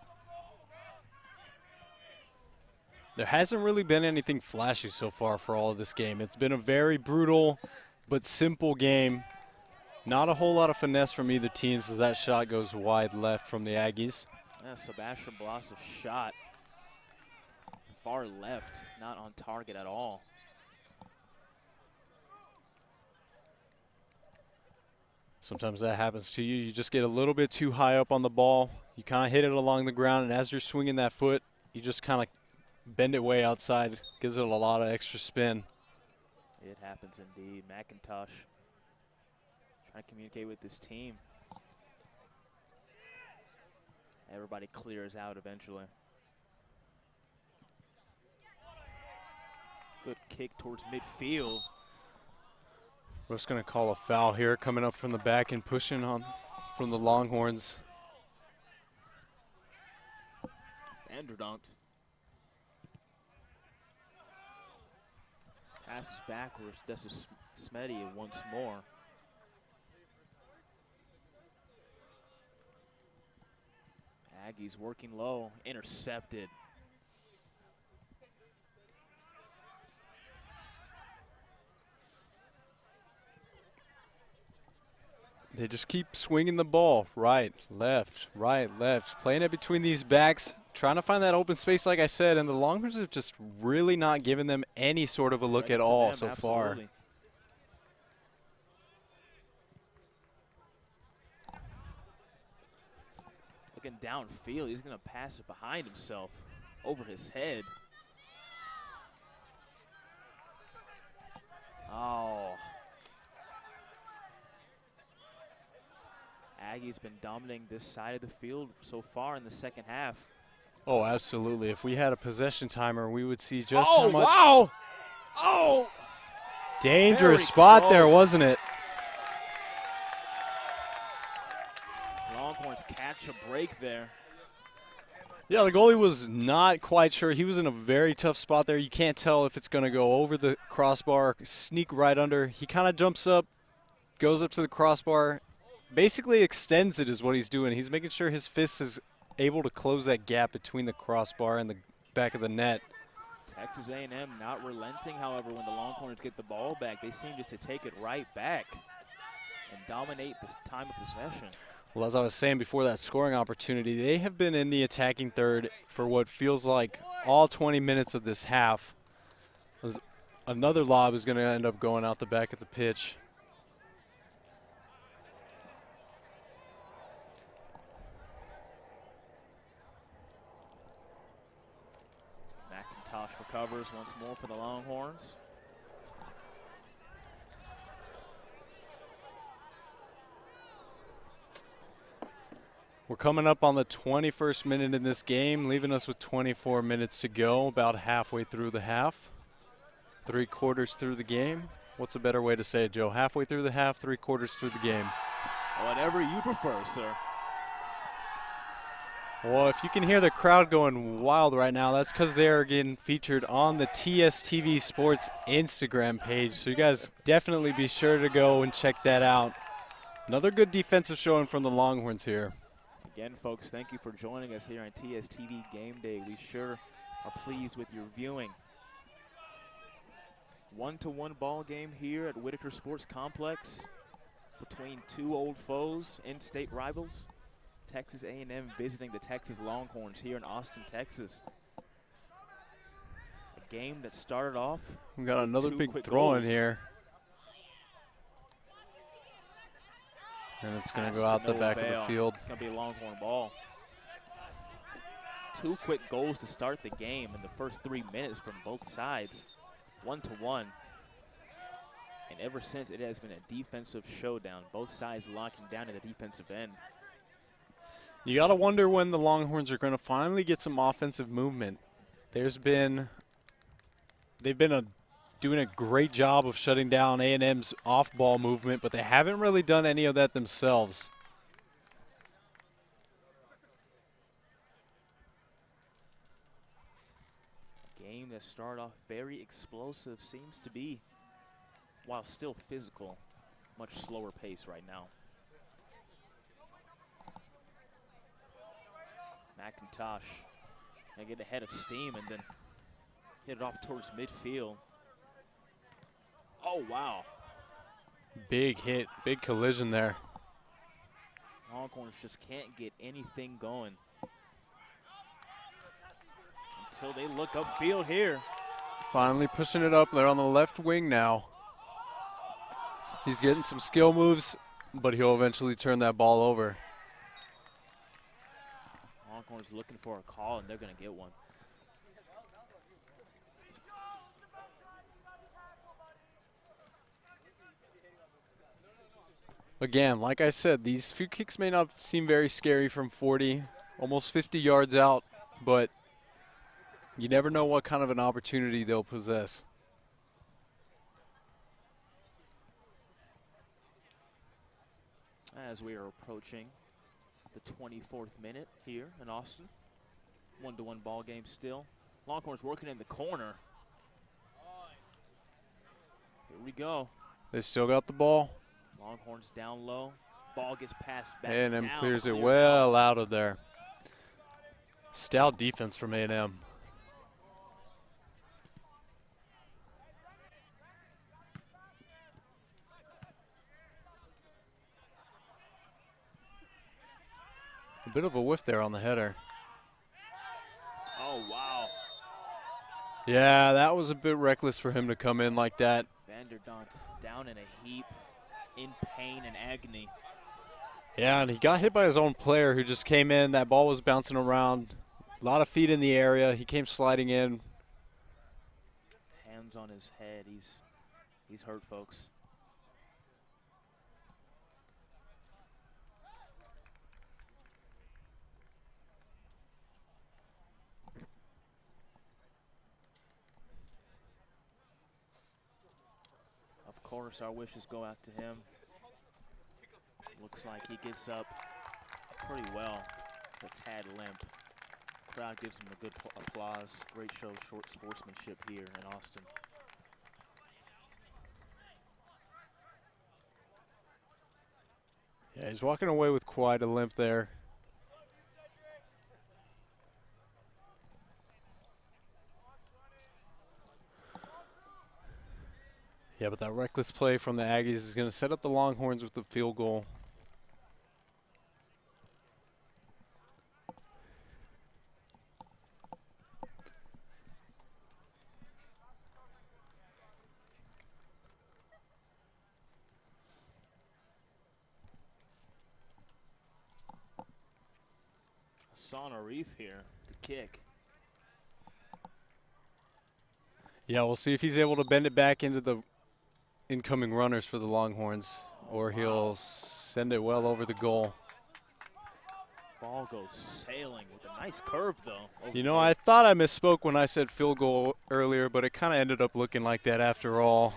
Speaker 6: There hasn't really been anything flashy so far for all of this game. It's been a very brutal but simple game. Not a whole lot of finesse from either team as that shot goes wide left from the Aggies.
Speaker 1: Yeah, Sebastian Blas' shot far left, not on target at all.
Speaker 6: Sometimes that happens to you. You just get a little bit too high up on the ball. You kind of hit it along the ground, and as you're swinging that foot, you just kind of bend it way outside. Gives it a lot of extra spin.
Speaker 1: It happens indeed. McIntosh trying to communicate with his team. Everybody clears out eventually. Good kick towards midfield.
Speaker 6: We're just going to call a foul here, coming up from the back and pushing on from the Longhorns.
Speaker 1: Vanderdonk passes backwards. This is Smetty once more. Aggies working low, intercepted.
Speaker 6: They just keep swinging the ball right, left, playing it between these backs, trying to find that open space, like I said, and the Longhorns have just really not given them any sort of a look at all so far.
Speaker 1: Looking downfield, he's going to pass it behind himself, over his head. Oh. Aggies been dominating this side of the field so far in the second half.
Speaker 6: Oh, absolutely. If we had a possession timer, we would see just how much.
Speaker 1: Wow! Oh!
Speaker 6: Dangerous spot
Speaker 1: close.
Speaker 6: there, wasn't it?
Speaker 1: Longhorns catch a break there.
Speaker 6: Yeah, the goalie was not quite sure. He was in a very tough spot there. You can't tell if it's going to go over the crossbar, sneak right under. He kind of jumps up, goes up to the crossbar, basically extends it is what he's doing. He's making sure his fist is able to close that gap between the crossbar and back of the net.
Speaker 1: Texas A&M not relenting, however, when the Longhorns get the ball back. They seem just to take it right back and dominate this time of possession.
Speaker 6: Well, as I was saying before that scoring opportunity, they have been in the attacking third for what feels like all 20 minutes of this half. Another lob is going to end up going out the back of the pitch.
Speaker 1: McIntosh recovers once more for the Longhorns.
Speaker 6: We're coming up on the 21st minute in this game, leaving us with 24 minutes to go, about halfway through the half. 3 quarters through the game. What's a better way to say it, Joe? Halfway through the half, 3 quarters through the game.
Speaker 1: Whatever you prefer, sir.
Speaker 6: Well, if you can hear the crowd going wild right now, that's because they're getting featured on the TSTV Sports Instagram page. So you guys definitely be sure to go and check that out. Another good defensive showing from the Longhorns here.
Speaker 1: Again, folks, thank you for joining us here on TSTV Gameday. We sure are pleased with your viewing. 1-1 ball game here at Whitaker Sports Complex between 2 old foes, in-state rivals. Texas A&M visiting the Texas Longhorns here in Austin, Texas. A game that started off.
Speaker 6: We got another
Speaker 1: 2
Speaker 6: big
Speaker 1: quick
Speaker 6: throw in
Speaker 1: goals.
Speaker 6: here. And it's going to
Speaker 1: Pass
Speaker 6: go out the
Speaker 1: no
Speaker 6: back of
Speaker 1: avail.
Speaker 6: the field.
Speaker 1: It's going to be a Longhorn ball. 2 quick goals to start the game in the first 3 minutes from both sides. 1-1. And ever since, it has been a defensive showdown. Both sides locking down at the defensive end.
Speaker 6: You got to wonder when the Longhorns are going to finally get some offensive movement. They've been doing a great job of shutting down A&M's off-ball movement, but they haven't really done any of that themselves.
Speaker 1: Game that started off very explosive seems to be, while still physical, much slower pace right now. McIntosh gonna get ahead of steam and then hit it off towards midfield. Oh, wow.
Speaker 6: Big hit, big collision there.
Speaker 1: Longhorns just can't get anything going until they look upfield here.
Speaker 6: Finally pushing it up. They're on the left wing now. He's getting some skill moves, but he'll eventually turn that ball over.
Speaker 1: Longhorns looking for a call, and they're going to get one.
Speaker 6: Again, like I said, these few kicks may not seem very scary from 40, almost 50 yards out, but you never know what kind of an opportunity they'll possess.
Speaker 1: As we are approaching the 24th minute here in Austin. 1-1 ball game still. Longhorns working in the corner. Here we go.
Speaker 6: They still got the ball.
Speaker 1: Longhorns down low. Ball gets passed back
Speaker 6: A&M
Speaker 1: down.
Speaker 6: clears it
Speaker 1: Cleared
Speaker 6: well out of there. Stout defense from A&M. A bit of a whiff there on the header.
Speaker 1: Oh, wow.
Speaker 6: Yeah, that was a bit reckless for him to come in like that.
Speaker 1: Vanderdonk down in a heap, in pain and agony.
Speaker 6: Yeah, and he got hit by his own player who just came in. That ball was bouncing around. A lot of feet in the area. He came sliding in.
Speaker 1: Hands on his head. He's hurt, folks. Of course, our wishes go out to him. Looks like he gets up pretty well. A tad limp. Crowd gives him a good applause. Great show of short sportsmanship here in Austin.
Speaker 6: Yeah, he's walking away with quite a limp there. Yeah, but that reckless play from the Aggies is going to set up the Longhorns with the field goal.
Speaker 1: Hassan Arif here to kick.
Speaker 6: Yeah, we'll see if he's able to bend it back into the incoming runners for the Longhorns, or he'll send it well over the goal.
Speaker 1: Ball goes sailing with a nice curve, though.
Speaker 6: You know, I thought I misspoke when I said field goal earlier, but it kind of ended up looking like that after all.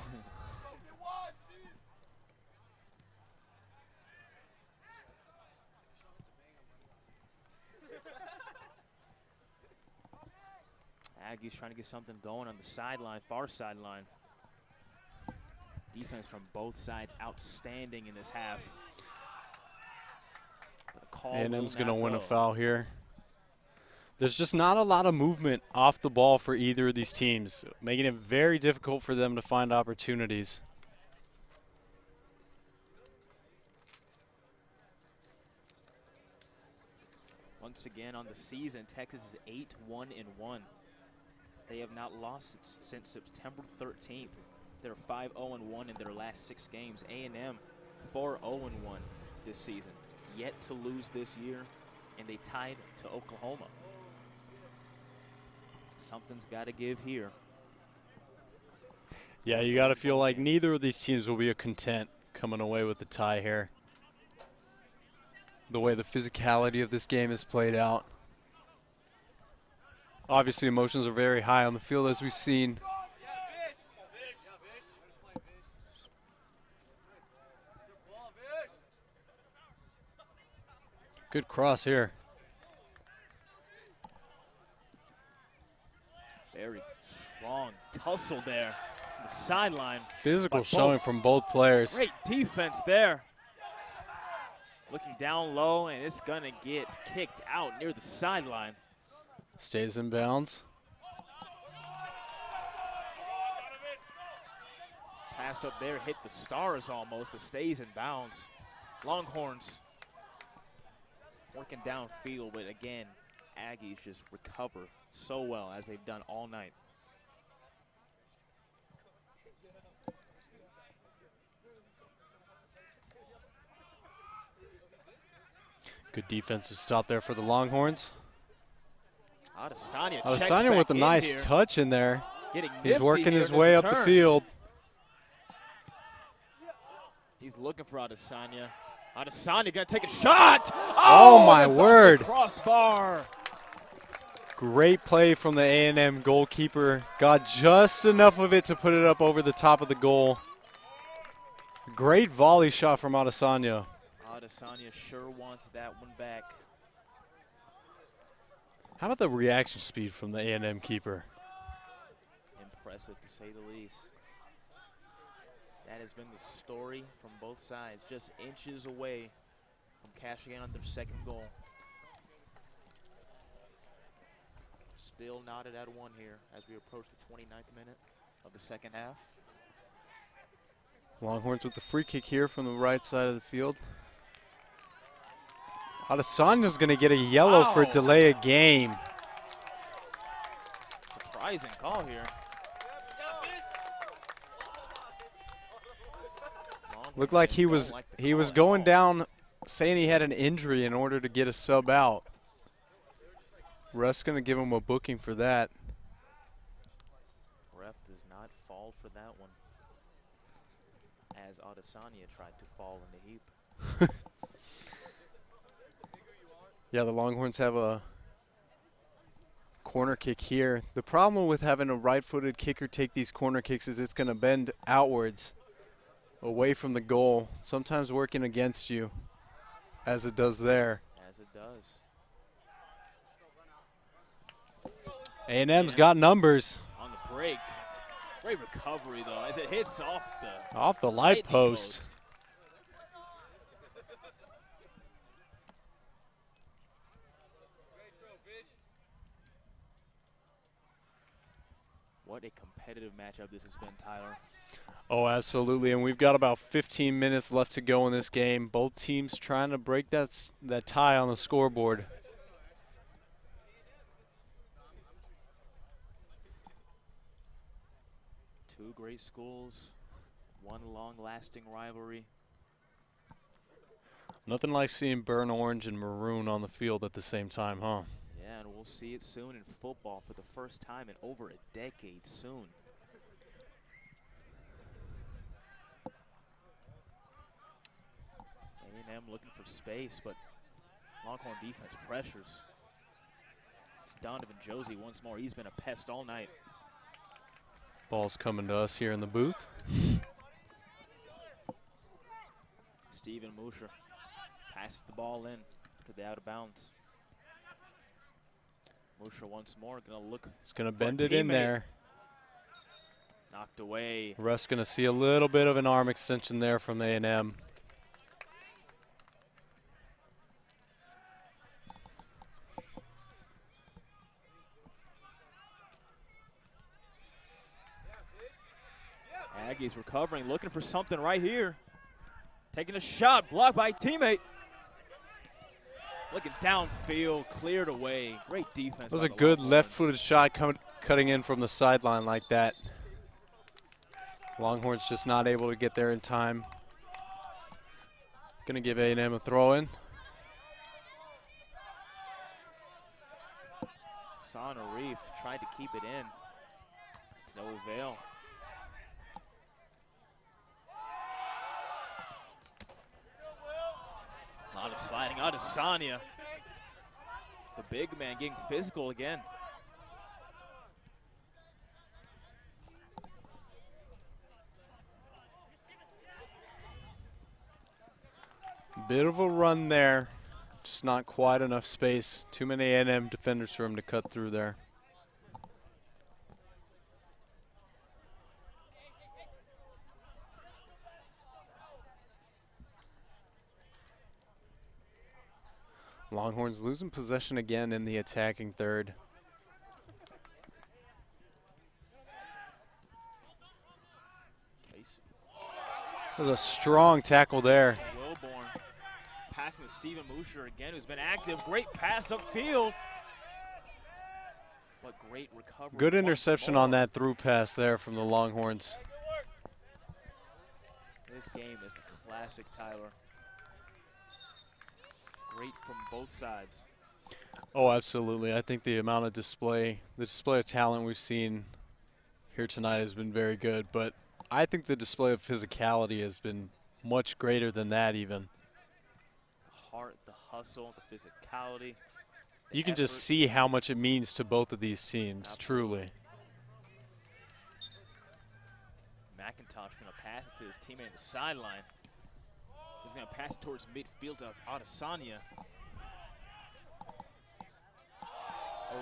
Speaker 1: Aggies trying to get something going on the sideline, far sideline. Defense from both sides outstanding in this half.
Speaker 6: A&M's going to win a foul here. There's just not a lot of movement off the ball for either of these teams, making it very difficult for them to find opportunities.
Speaker 1: Once again on the season, Texas is 8-1-1. They have not lost since September 13th. They're 5-0-1 in their last 6 games. A&M 4-0-1 this season. Yet to lose this year, and they tied to Oklahoma. Something's got to give here.
Speaker 6: Yeah, you got to feel like neither of these teams will be content coming away with the tie here. The way the physicality of this game is played out. Obviously, emotions are very high on the field, as we've seen. Good cross here.
Speaker 1: Very strong tussle there on the sideline.
Speaker 6: Physical showing from both players.
Speaker 1: Great defense there. Looking down low, and it's going to get kicked out near the sideline.
Speaker 6: Stays in bounds.
Speaker 1: Pass up there, hit the stars almost, but stays in bounds. Longhorns working downfield, but again, Aggies just recover so well as they've done all night.
Speaker 6: Good defensive stop there for the Longhorns.
Speaker 1: Adesanya
Speaker 6: with a nice touch in there. He's working his
Speaker 1: way
Speaker 6: way up the field.
Speaker 1: He's looking for Adesanya. Adesanya gonna take a shot.
Speaker 6: Oh my word.
Speaker 1: Crossbar.
Speaker 6: Great play from the A&M goalkeeper. Got just enough of it to put it up over the top of the goal. Great volley shot from Adesanya.
Speaker 1: Adesanya sure wants that one back.
Speaker 6: How about the reaction speed from the A&M keeper?
Speaker 1: Impressive, to say the least. That has been the story from both sides, just inches away from cashing in on their second goal. Still knotted at 1 here as we approach the 29th minute of the second half.
Speaker 6: Longhorns with the free kick here from the right side of the field. Adesanya's going to get a yellow for delay of game.
Speaker 1: Surprising call here.
Speaker 6: Looked like he was going down saying he had an injury in order to get a sub out. Ref's going to give him a booking for that.
Speaker 1: Ref does not fall for that one, as Adesanya tried to fall in the heap.
Speaker 6: Yeah, the Longhorns have a corner kick here. The problem with having a right-footed kicker take these corner kicks is it's going to bend outwards away from the goal, sometimes working against you, as it does there.
Speaker 1: As it does.
Speaker 6: A&M's got numbers.
Speaker 1: On the break. Great recovery, though, as it hits
Speaker 6: off the light post.
Speaker 1: What a competitive matchup this has been, Tyler.
Speaker 6: Oh, absolutely, and we've got about 15 minutes left to go in this game. Both teams trying to break that tie on the scoreboard.
Speaker 1: Two great schools, one long-lasting rivalry.
Speaker 6: Nothing like seeing burnt orange and maroon on the field at the same time, huh?
Speaker 1: Yeah, and we'll see it soon in football for the first time in over a decade soon. A&M looking for space, but Longhorn defense pressures. It's Donovan Josie once more. He's been a pest all night.
Speaker 6: Ball's coming to us here in the booth.
Speaker 1: Steven Musher passes the ball in to the out of bounds. Musher once more gonna look.
Speaker 6: He's gonna bend it in there.
Speaker 1: Knocked away.
Speaker 6: Ref's gonna see a little bit of an arm extension there from A&M.
Speaker 1: Aggies recovering, looking for something right here. Taking a shot, blocked by teammate. Looking downfield, cleared away. Great defense.
Speaker 6: That was a good left-footed shot cutting in from the sideline like that. Longhorns just not able to get there in time. Gonna give A&M a throw in.
Speaker 1: Son Arif tried to keep it in. To no avail. A lot of sliding out of Adesanya. The big man getting physical again.
Speaker 6: Bit of a run there. Just not quite enough space. Too many A&M defenders for him to cut through there. Longhorns losing possession again in the attacking third. That was a strong tackle there.
Speaker 1: Wilborn passing to Steven Musher again, who's been active. Great pass upfield. But great recovery.
Speaker 6: Good interception on that through pass there from the Longhorns.
Speaker 1: This game is a classic, Tyler. Great from both sides.
Speaker 6: Oh, absolutely. I think the amount of the display of talent we've seen here tonight has been very good, but I think the display of physicality has been much greater than that even.
Speaker 1: The heart, the hustle, the physicality.
Speaker 6: You can just see how much it means to both of these teams,
Speaker 1: Absolutely.
Speaker 6: truly.
Speaker 1: McIntosh going to pass it to his teammate on the sideline. He's going to pass it towards midfield to Adesanya.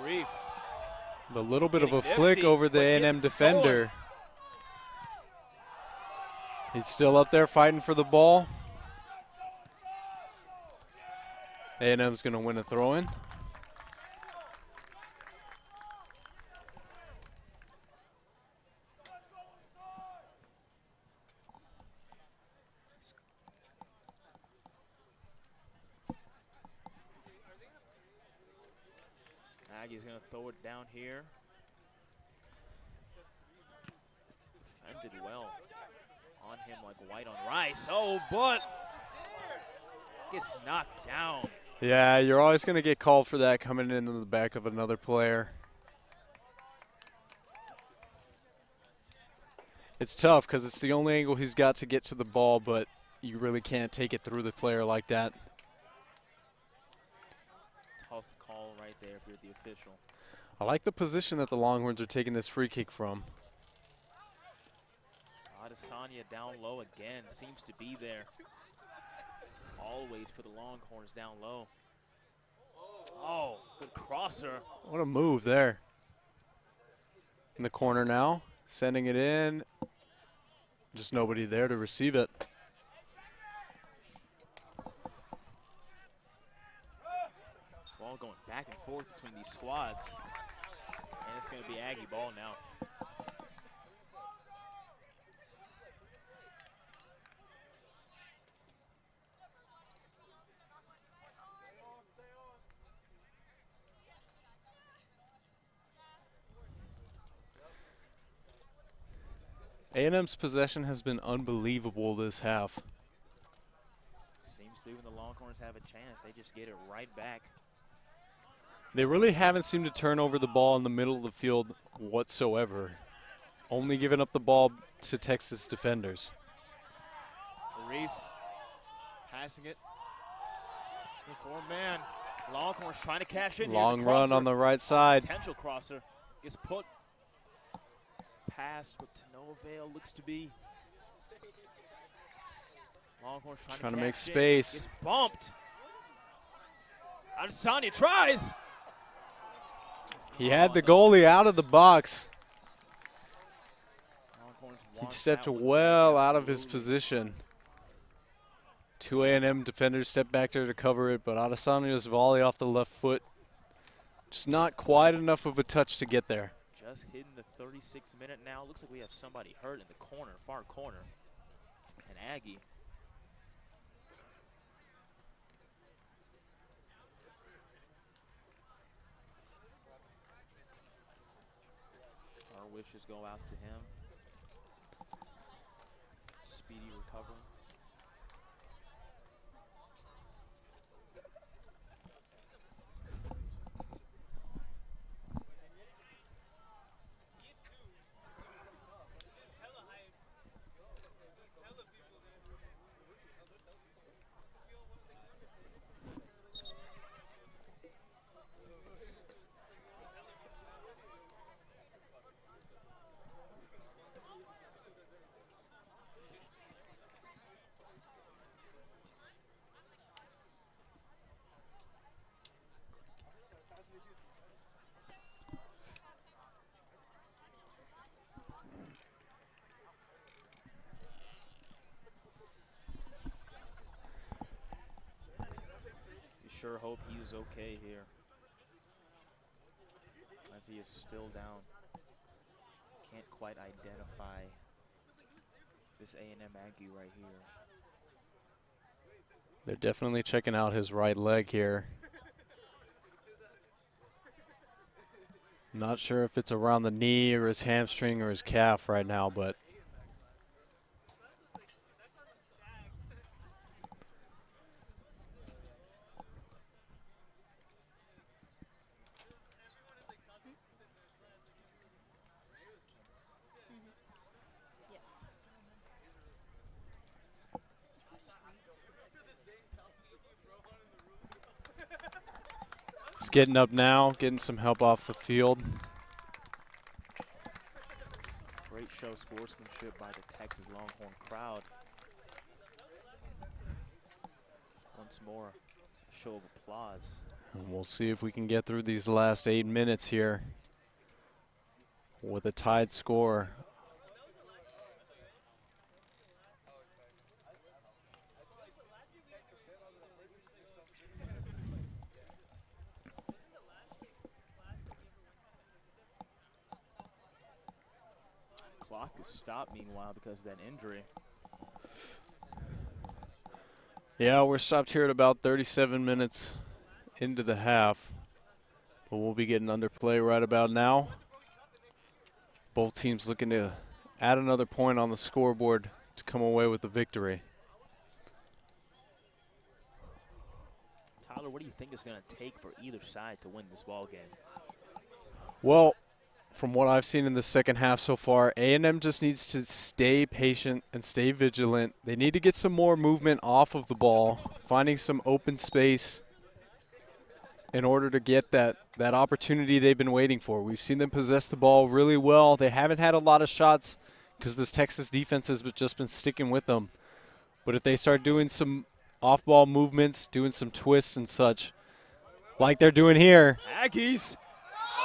Speaker 1: Arif.
Speaker 6: The little bit of a
Speaker 1: Getting
Speaker 6: flick
Speaker 1: nifty,
Speaker 6: over the
Speaker 1: but
Speaker 6: A&M
Speaker 1: gets it stolen.
Speaker 6: defender. He's still up there fighting for the ball. A&M's going to win a throw-in.
Speaker 1: Aggie's going to throw it down here. Defended well. On him like white on rice. Oh, but gets knocked down.
Speaker 6: Yeah, you're always going to get called for that coming into the back of another player. It's tough because it's the only angle he's got to get to the ball, but you really can't take it through the player like that.
Speaker 1: Tough call right there if you're the official.
Speaker 6: I like the position that the Longhorns are taking this free kick from.
Speaker 1: Adesanya down low again. Seems to be there. Always for the Longhorns down low. Oh, good crosser.
Speaker 6: What a move there. In the corner now, sending it in. Just nobody there to receive it.
Speaker 1: Ball going back and forth between these squads. And it's going to be Aggie ball now.
Speaker 6: A&M's possession has been unbelievable this half.
Speaker 1: Seems to be when the Longhorns have a chance, they just get it right back.
Speaker 6: They really haven't seemed to turn over the ball in the middle of the field whatsoever. Only giving up the ball to Texas defenders.
Speaker 1: Reef passing it. The four-man. Longhorns trying to cash in.
Speaker 6: Long run on the right side.
Speaker 1: Potential crosser gets put past what to no avail looks to be. Longhorns trying to
Speaker 6: make
Speaker 1: cash in.
Speaker 6: space.
Speaker 1: Gets bumped. Adesanya tries.
Speaker 6: He had the goalie out of the box. He stepped well out of his position. Two A&M defenders stepped back there to cover it, but Adesanya's volley off the left foot, just not quite enough of a touch to get there.
Speaker 1: Just hitting the 36th minute now. Looks like we have somebody hurt in the corner, far corner. An Aggie. Our wishes go out to him. Speedy recovery. Sure hope he's okay here, as he is still down. Can't quite identify this A&M Aggie right here.
Speaker 6: They're definitely checking out his right leg here. Not sure if it's around the knee or his hamstring or his calf right now, but he's getting up now, getting some help off the field.
Speaker 1: Great show sportsmanship by the Texas Longhorn crowd. Once more, a show of applause.
Speaker 6: And we'll see if we can get through these last 8 minutes here with a tied score.
Speaker 1: Clock is stopped meanwhile because of that injury.
Speaker 6: Yeah, we're stopped here at about 37 minutes into the half, but we'll be getting under play right about now. Both teams looking to add another point on the scoreboard to come away with the victory.
Speaker 1: Tyler, what do you think is going to take for either side to win this ball game?
Speaker 6: Well, from what I've seen in the second half so far, A&M just needs to stay patient and stay vigilant. They need to get some more movement off of the ball, finding some open space in order to get that opportunity they've been waiting for. We've seen them possess the ball really well. They haven't had a lot of shots because this Texas defense has just been sticking with them. But if they start doing some off-ball movements, doing some twists and such, like they're doing here.
Speaker 1: Aggies.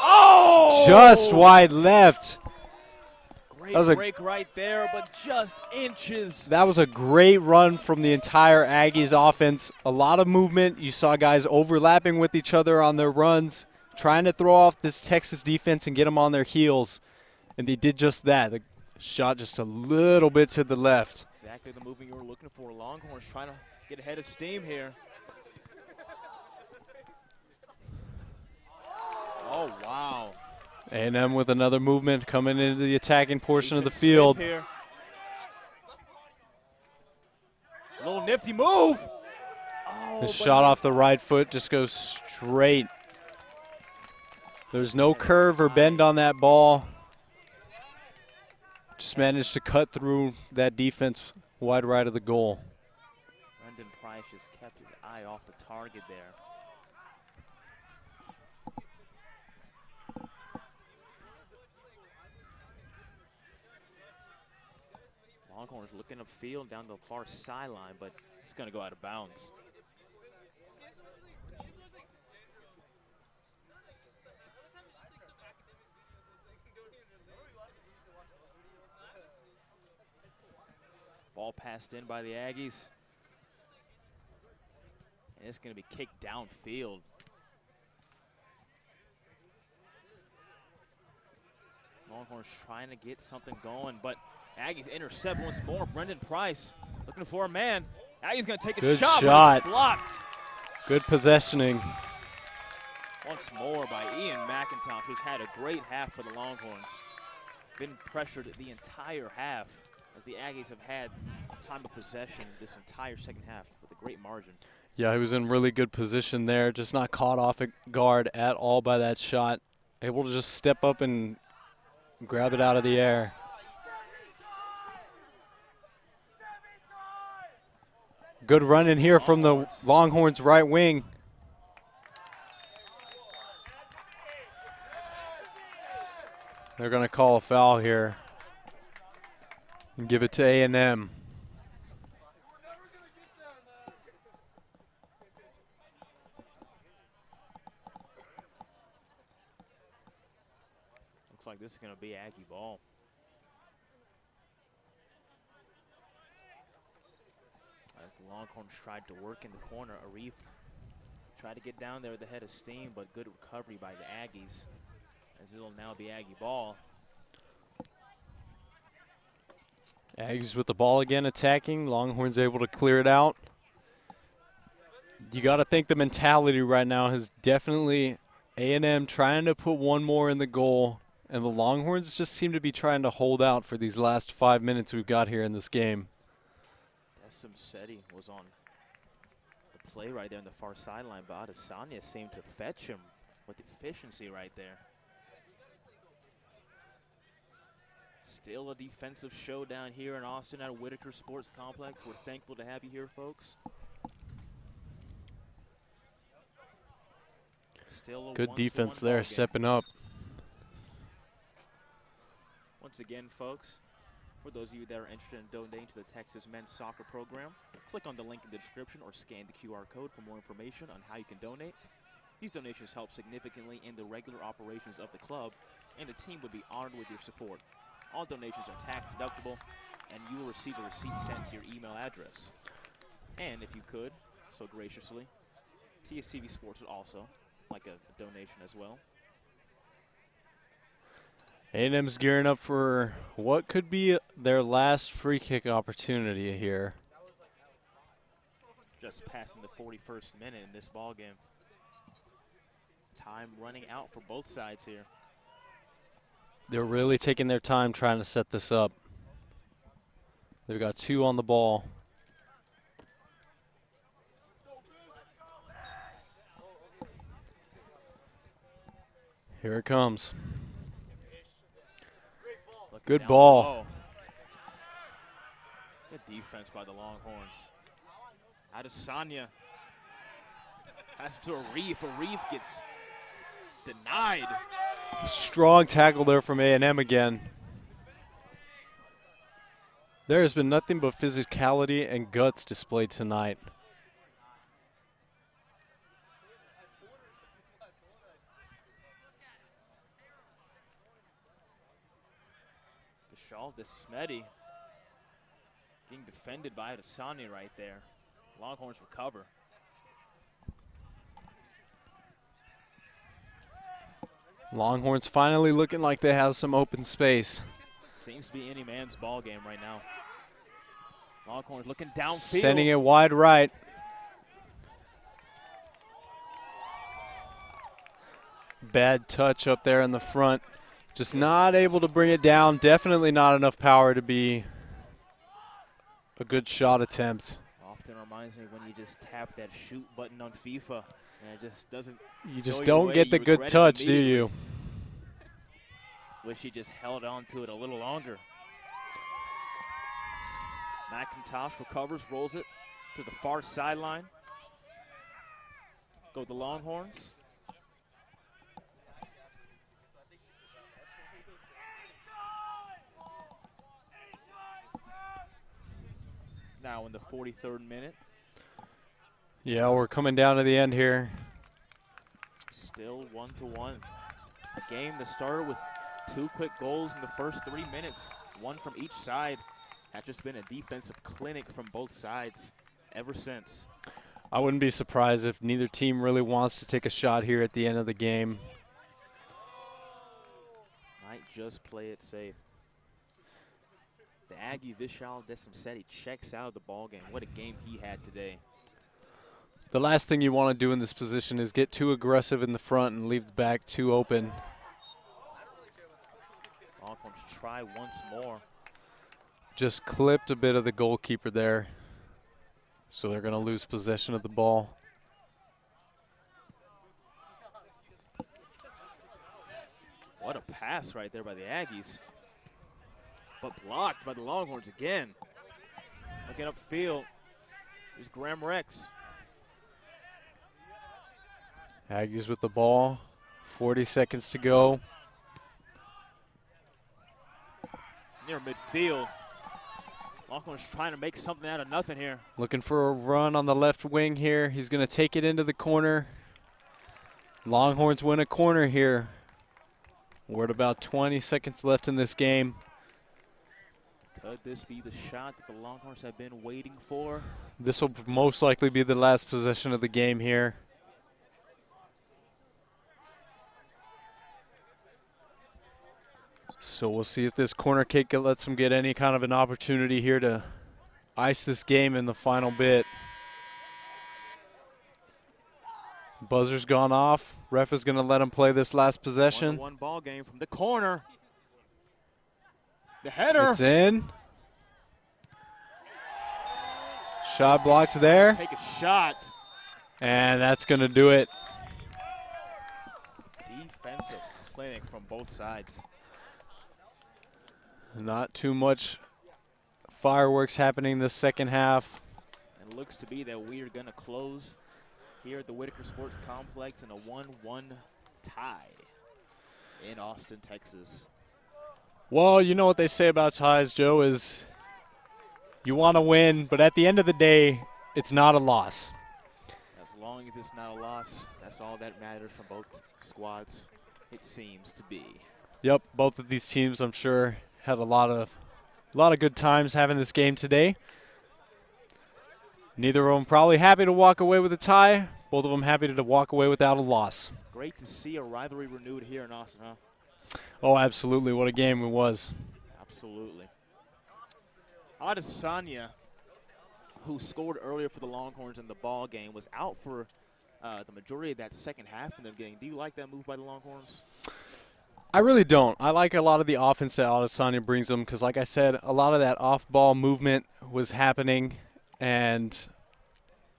Speaker 1: Oh!
Speaker 6: Just wide left.
Speaker 1: Great break right there, but just inches.
Speaker 6: That was a great run from the entire Aggies offense. A lot of movement. You saw guys overlapping with each other on their runs, trying to throw off this Texas defense and get them on their heels. And they did just that. The shot just a little bit to the left.
Speaker 1: Exactly the movement you were looking for. Longhorns trying to get ahead of steam here. Oh, wow.
Speaker 6: A&M with another movement coming into the attacking portion of the field.
Speaker 1: Here. A little nifty move. Oh,
Speaker 6: The
Speaker 1: but
Speaker 6: shot off the right foot just goes straight. There's no curve or bend on that ball. Just managed to cut through that defense wide right of the goal.
Speaker 1: Brendan Price just kept his eye off the target there. Longhorns looking upfield down the far sideline, but it's going to go out of bounds. Ball passed in by the Aggies. And it's going to be kicked downfield. Longhorns trying to get something going, but Aggies intercept once more. Brendan Price looking for a man. Aggies going to take a
Speaker 6: Good
Speaker 1: shot,
Speaker 6: shot.
Speaker 1: but it's blocked.
Speaker 6: Good possessioning.
Speaker 1: Once more by Ian McIntosh, who's had a great half for the Longhorns. Been pressured the entire half as the Aggies have had time of possession this entire second half with a great margin.
Speaker 6: Yeah, he was in really good position there, just not caught off guard at all by that shot. Able to just step up and grab it out of the air. Good run in here from the Longhorns right wing. They're going to call a foul here and give it to A&M.
Speaker 1: Looks like this is going to be Aggie ball. As the Longhorns tried to work in the corner, Arif tried to get down there with the head of steam, but good recovery by the Aggies, as it'll now be Aggie ball.
Speaker 6: Aggies with the ball again attacking. Longhorns able to clear it out. You got to think the mentality right now is definitely A&M trying to put one more in the goal, and the Longhorns just seem to be trying to hold out for these last 5 minutes we've got here in this game.
Speaker 1: Seti was on the play right there on the far sideline, but Adesanya seemed to fetch him with efficiency right there. Still a defensive showdown here in Austin at Whitaker Sports Complex. We're thankful to have you here, folks. Still a
Speaker 6: Good defense
Speaker 1: 1-1
Speaker 6: there,
Speaker 1: ball game.
Speaker 6: stepping up.
Speaker 1: Once again, folks, for those of you that are interested in donating to the Texas men's soccer program, click on the link in the description or scan the QR code for more information on how you can donate. These donations help significantly in the regular operations of the club, and the team would be honored with your support. All donations are tax deductible, and you will receive a receipt sent to your email address. And if you could, so graciously, TSTV Sports would also like a donation as well.
Speaker 6: A&M's gearing up for what could be their last free kick opportunity here.
Speaker 1: Just passing the 41st minute in this ball game. Time running out for both sides here.
Speaker 6: They're really taking their time trying to set this up. They've got 2 on the ball. Here it comes. Good ball.
Speaker 1: Good defense by the Longhorns. Adesanya passes to Arif. Arif gets denied.
Speaker 6: Strong tackle there from A&M again. There has been nothing but physicality and guts displayed tonight.
Speaker 1: Desmedi being defended by Adesanya right there. Longhorns recover.
Speaker 6: Longhorns finally looking like they have some open space.
Speaker 1: Seems to be any man's ball game right now. Longhorns looking downfield.
Speaker 6: Sending it wide right. Bad touch up there in the front. Just not able to bring it down. Definitely not enough power to be a good shot attempt.
Speaker 1: Off often reminds me when you just tap that shoot button on FIFA and it just doesn't
Speaker 6: You just
Speaker 1: go your
Speaker 6: don't
Speaker 1: way.
Speaker 6: get
Speaker 1: You
Speaker 6: the good
Speaker 1: regret it
Speaker 6: touch, do
Speaker 1: immediately.
Speaker 6: you?
Speaker 1: Wish he just held on to it a little longer. McIntosh recovers, rolls it to the far sideline. Go the Longhorns. Now in the 43rd minute.
Speaker 6: Yeah, we're coming down to the end here.
Speaker 1: Still 1-1. A game that started with 2 quick goals in the first 3 minutes. One from each side. Has just been a defensive clinic from both sides ever since.
Speaker 6: I wouldn't be surprised if neither team really wants to take a shot here at the end of the game.
Speaker 1: Might just play it safe. The Aggie Vishal Desimseti checks out of the ball game. What a game he had today.
Speaker 6: The last thing you want to do in this position is get too aggressive in the front and leave the back too open.
Speaker 1: Longhorns try once more.
Speaker 6: Just clipped a bit of the goalkeeper there. So they're going to lose possession of the ball.
Speaker 1: What a pass right there by the Aggies. But blocked by the Longhorns again. Looking upfield. Here's Graham Rex.
Speaker 6: Aggies with the ball. 40 seconds to go.
Speaker 1: Near midfield. Longhorns trying to make something out of nothing here.
Speaker 6: Looking for a run on the left wing here. He's going to take it into the corner. Longhorns win a corner here. We're at about 20 seconds left in this game.
Speaker 1: Could this be the shot that the Longhorns have been waiting for?
Speaker 6: This will most likely be the last possession of the game here. So we'll see if this corner kick lets them get any kind of an opportunity here to ice this game in the final bit. Buzzer's gone off. Ref is going to let him play this last possession.
Speaker 1: 1-1 ball game from the corner. The header.
Speaker 6: It's in. Shot blocked there.
Speaker 1: Take a shot.
Speaker 6: And that's going to do it.
Speaker 1: Defensive clinic from both sides.
Speaker 6: Not too much fireworks happening this second half.
Speaker 1: It looks to be that we are going to close here at the Whitaker Sports Complex in a 1-1 tie in Austin, Texas.
Speaker 6: Well, you know what they say about ties, Joe, is you want to win, but at the end of the day, it's not a loss.
Speaker 1: As long as it's not a loss, that's all that matters from both squads, it seems to be.
Speaker 6: Yep, both of these teams, I'm sure, had a lot of good times having this game today. Neither of them probably happy to walk away with a tie. Both of them happy to walk away without a loss.
Speaker 1: Great to see a rivalry renewed here in Austin, huh?
Speaker 6: Oh, absolutely. What a game it was.
Speaker 1: Absolutely. Adesanya, who scored earlier for the Longhorns in the ball game, was out for the majority of that second half in the game. Do you like that move by the Longhorns?
Speaker 6: I really don't. I like a lot of the offense that Adesanya brings them because, like I said, a lot of that off-ball movement was happening, and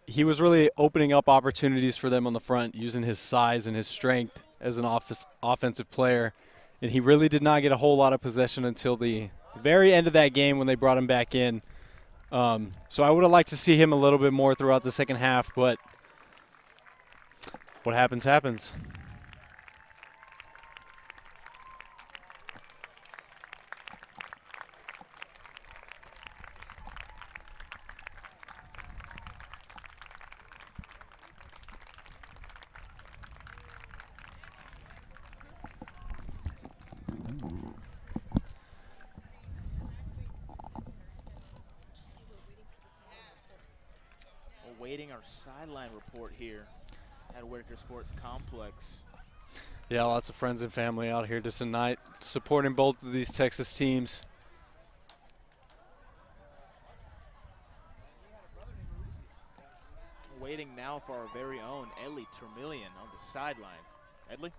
Speaker 6: he was really opening up opportunities for them on the front using his size and his strength as an offensive player. And he really did not get a whole lot of possession until the very end of that game when they brought him back in. So I would have liked to see him a little bit more throughout the second half, but what happens, happens.
Speaker 1: Awaiting our sideline report here at Whitaker Sports Complex.
Speaker 6: Yeah, lots of friends and family out here tonight supporting both of these Texas teams.
Speaker 1: Waiting now for our very own Edley Termillion on the sideline. Edley?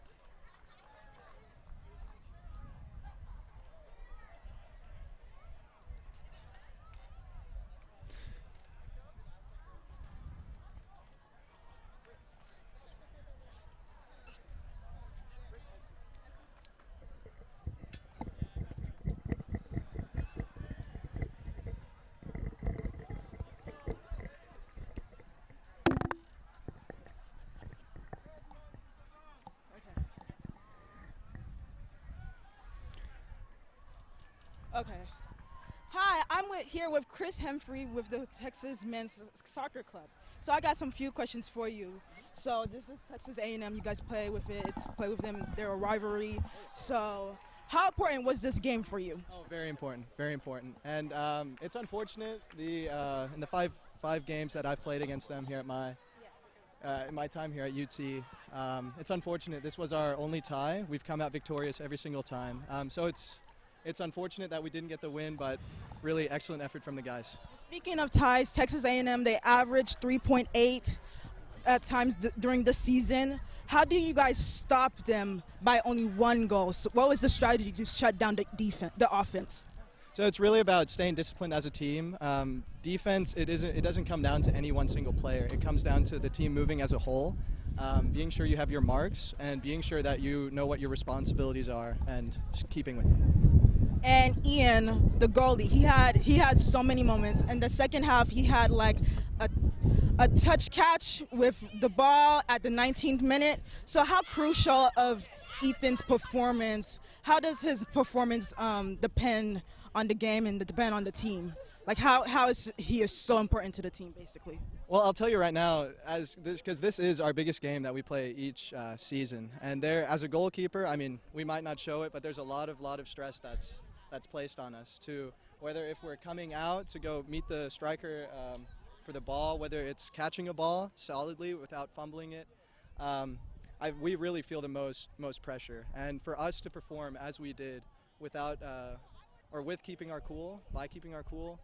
Speaker 7: Okay. Hi, here with Chris Hemfrey with the Texas Men's Soccer Club. So I got some few questions for you. So this is Texas A&M. You guys play with it. It's play with them. They're a rivalry. So how important was this game for you?
Speaker 8: Oh, very important, very important. And it's unfortunate in the five games that I've played against them here at in my time here at UT. It's unfortunate. This was our only tie. We've come out victorious every single time. So it's unfortunate that we didn't get the win, but really excellent effort from the guys.
Speaker 7: Speaking of ties, Texas A&M, they averaged 3.8 at times during the season. How do you guys stop them by only one goal? So what was the strategy to shut down the offense?
Speaker 8: So it's really about staying disciplined as a team. Defense, it doesn't come down to any one single player. It comes down to the team moving as a whole, being sure you have your marks, and being sure that you know what your responsibilities are, and just keeping with it.
Speaker 7: And Ian, the goalie, he had so many moments. In the second half, he had like a touch catch with the ball at the 19th minute. So how crucial of Ethan's performance? How does his performance depend on the game and depend on the team? Like how is he so important to the team, basically?
Speaker 8: Well, I'll tell you right now, because this is our biggest game that we play each season, and there, as a goalkeeper, I mean, we might not show it, but there's a lot of stress that's placed on us to whether if we're coming out to go meet the striker for the ball, whether it's catching a ball solidly without fumbling it. We really feel the most pressure, and for us to perform as we did without or with keeping our cool, by keeping our cool.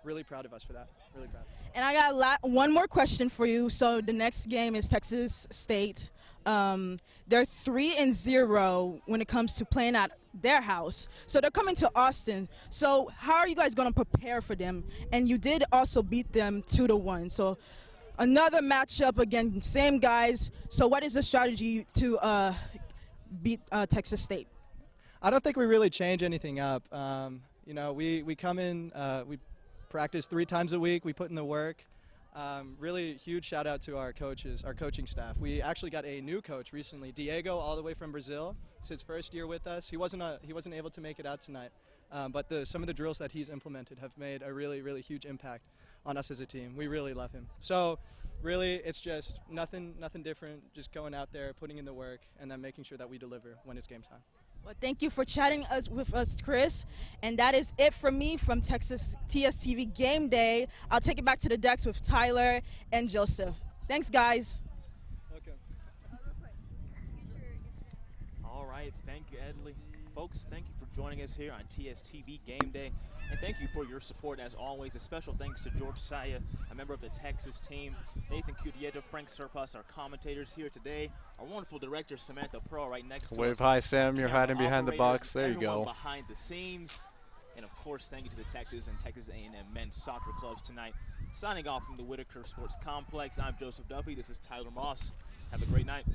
Speaker 8: Really proud of us for that. Really proud.
Speaker 7: And I got one more question for you. So the next game is Texas State. They're 3-0 when it comes to playing at their house. So they're coming to Austin. So how are you guys going to prepare for them? And you did also beat them 2-1. So another matchup again, same guys. So what is the strategy to beat Texas State?
Speaker 8: I don't think we really change anything up. You know, we come in, we practice 3 times a week. We put in the work. Really huge shout out to our coaches, our coaching staff. We actually got a new coach recently, Diego, all the way from Brazil. It's his first year with us. He wasn't able to make it out tonight, but some of the drills that he's implemented have made a really huge impact on us as a team. We really love him. So really, it's just nothing different. Just going out there, putting in the work, and then making sure that we deliver when it's game time.
Speaker 7: Well, thank you for chatting with us, Chris. And that is it from me from Texas TSTV Gameday. I'll take it back to the decks with Tyler and Joseph. Thanks, guys.
Speaker 8: Okay.
Speaker 1: All right, thank you, Edley. Folks, thank you for joining us here on TSTV Gameday. And thank you for your support as always. A special thanks to George Saya, a member of the Texas team, Nathan Cudieto, Frank Serpas, our commentators here today, our wonderful director Samantha Pearl right next to us.
Speaker 6: Wave hi, Sam. You're hiding behind the
Speaker 1: Operators,
Speaker 6: box. There you
Speaker 1: everyone
Speaker 6: go.
Speaker 1: behind the scenes. And of course, thank you to the Texas and Texas A&M men's soccer clubs tonight. Signing off from the Whitaker Sports Complex, I'm Joseph Duffy. This is Tyler Moss. Have a great night.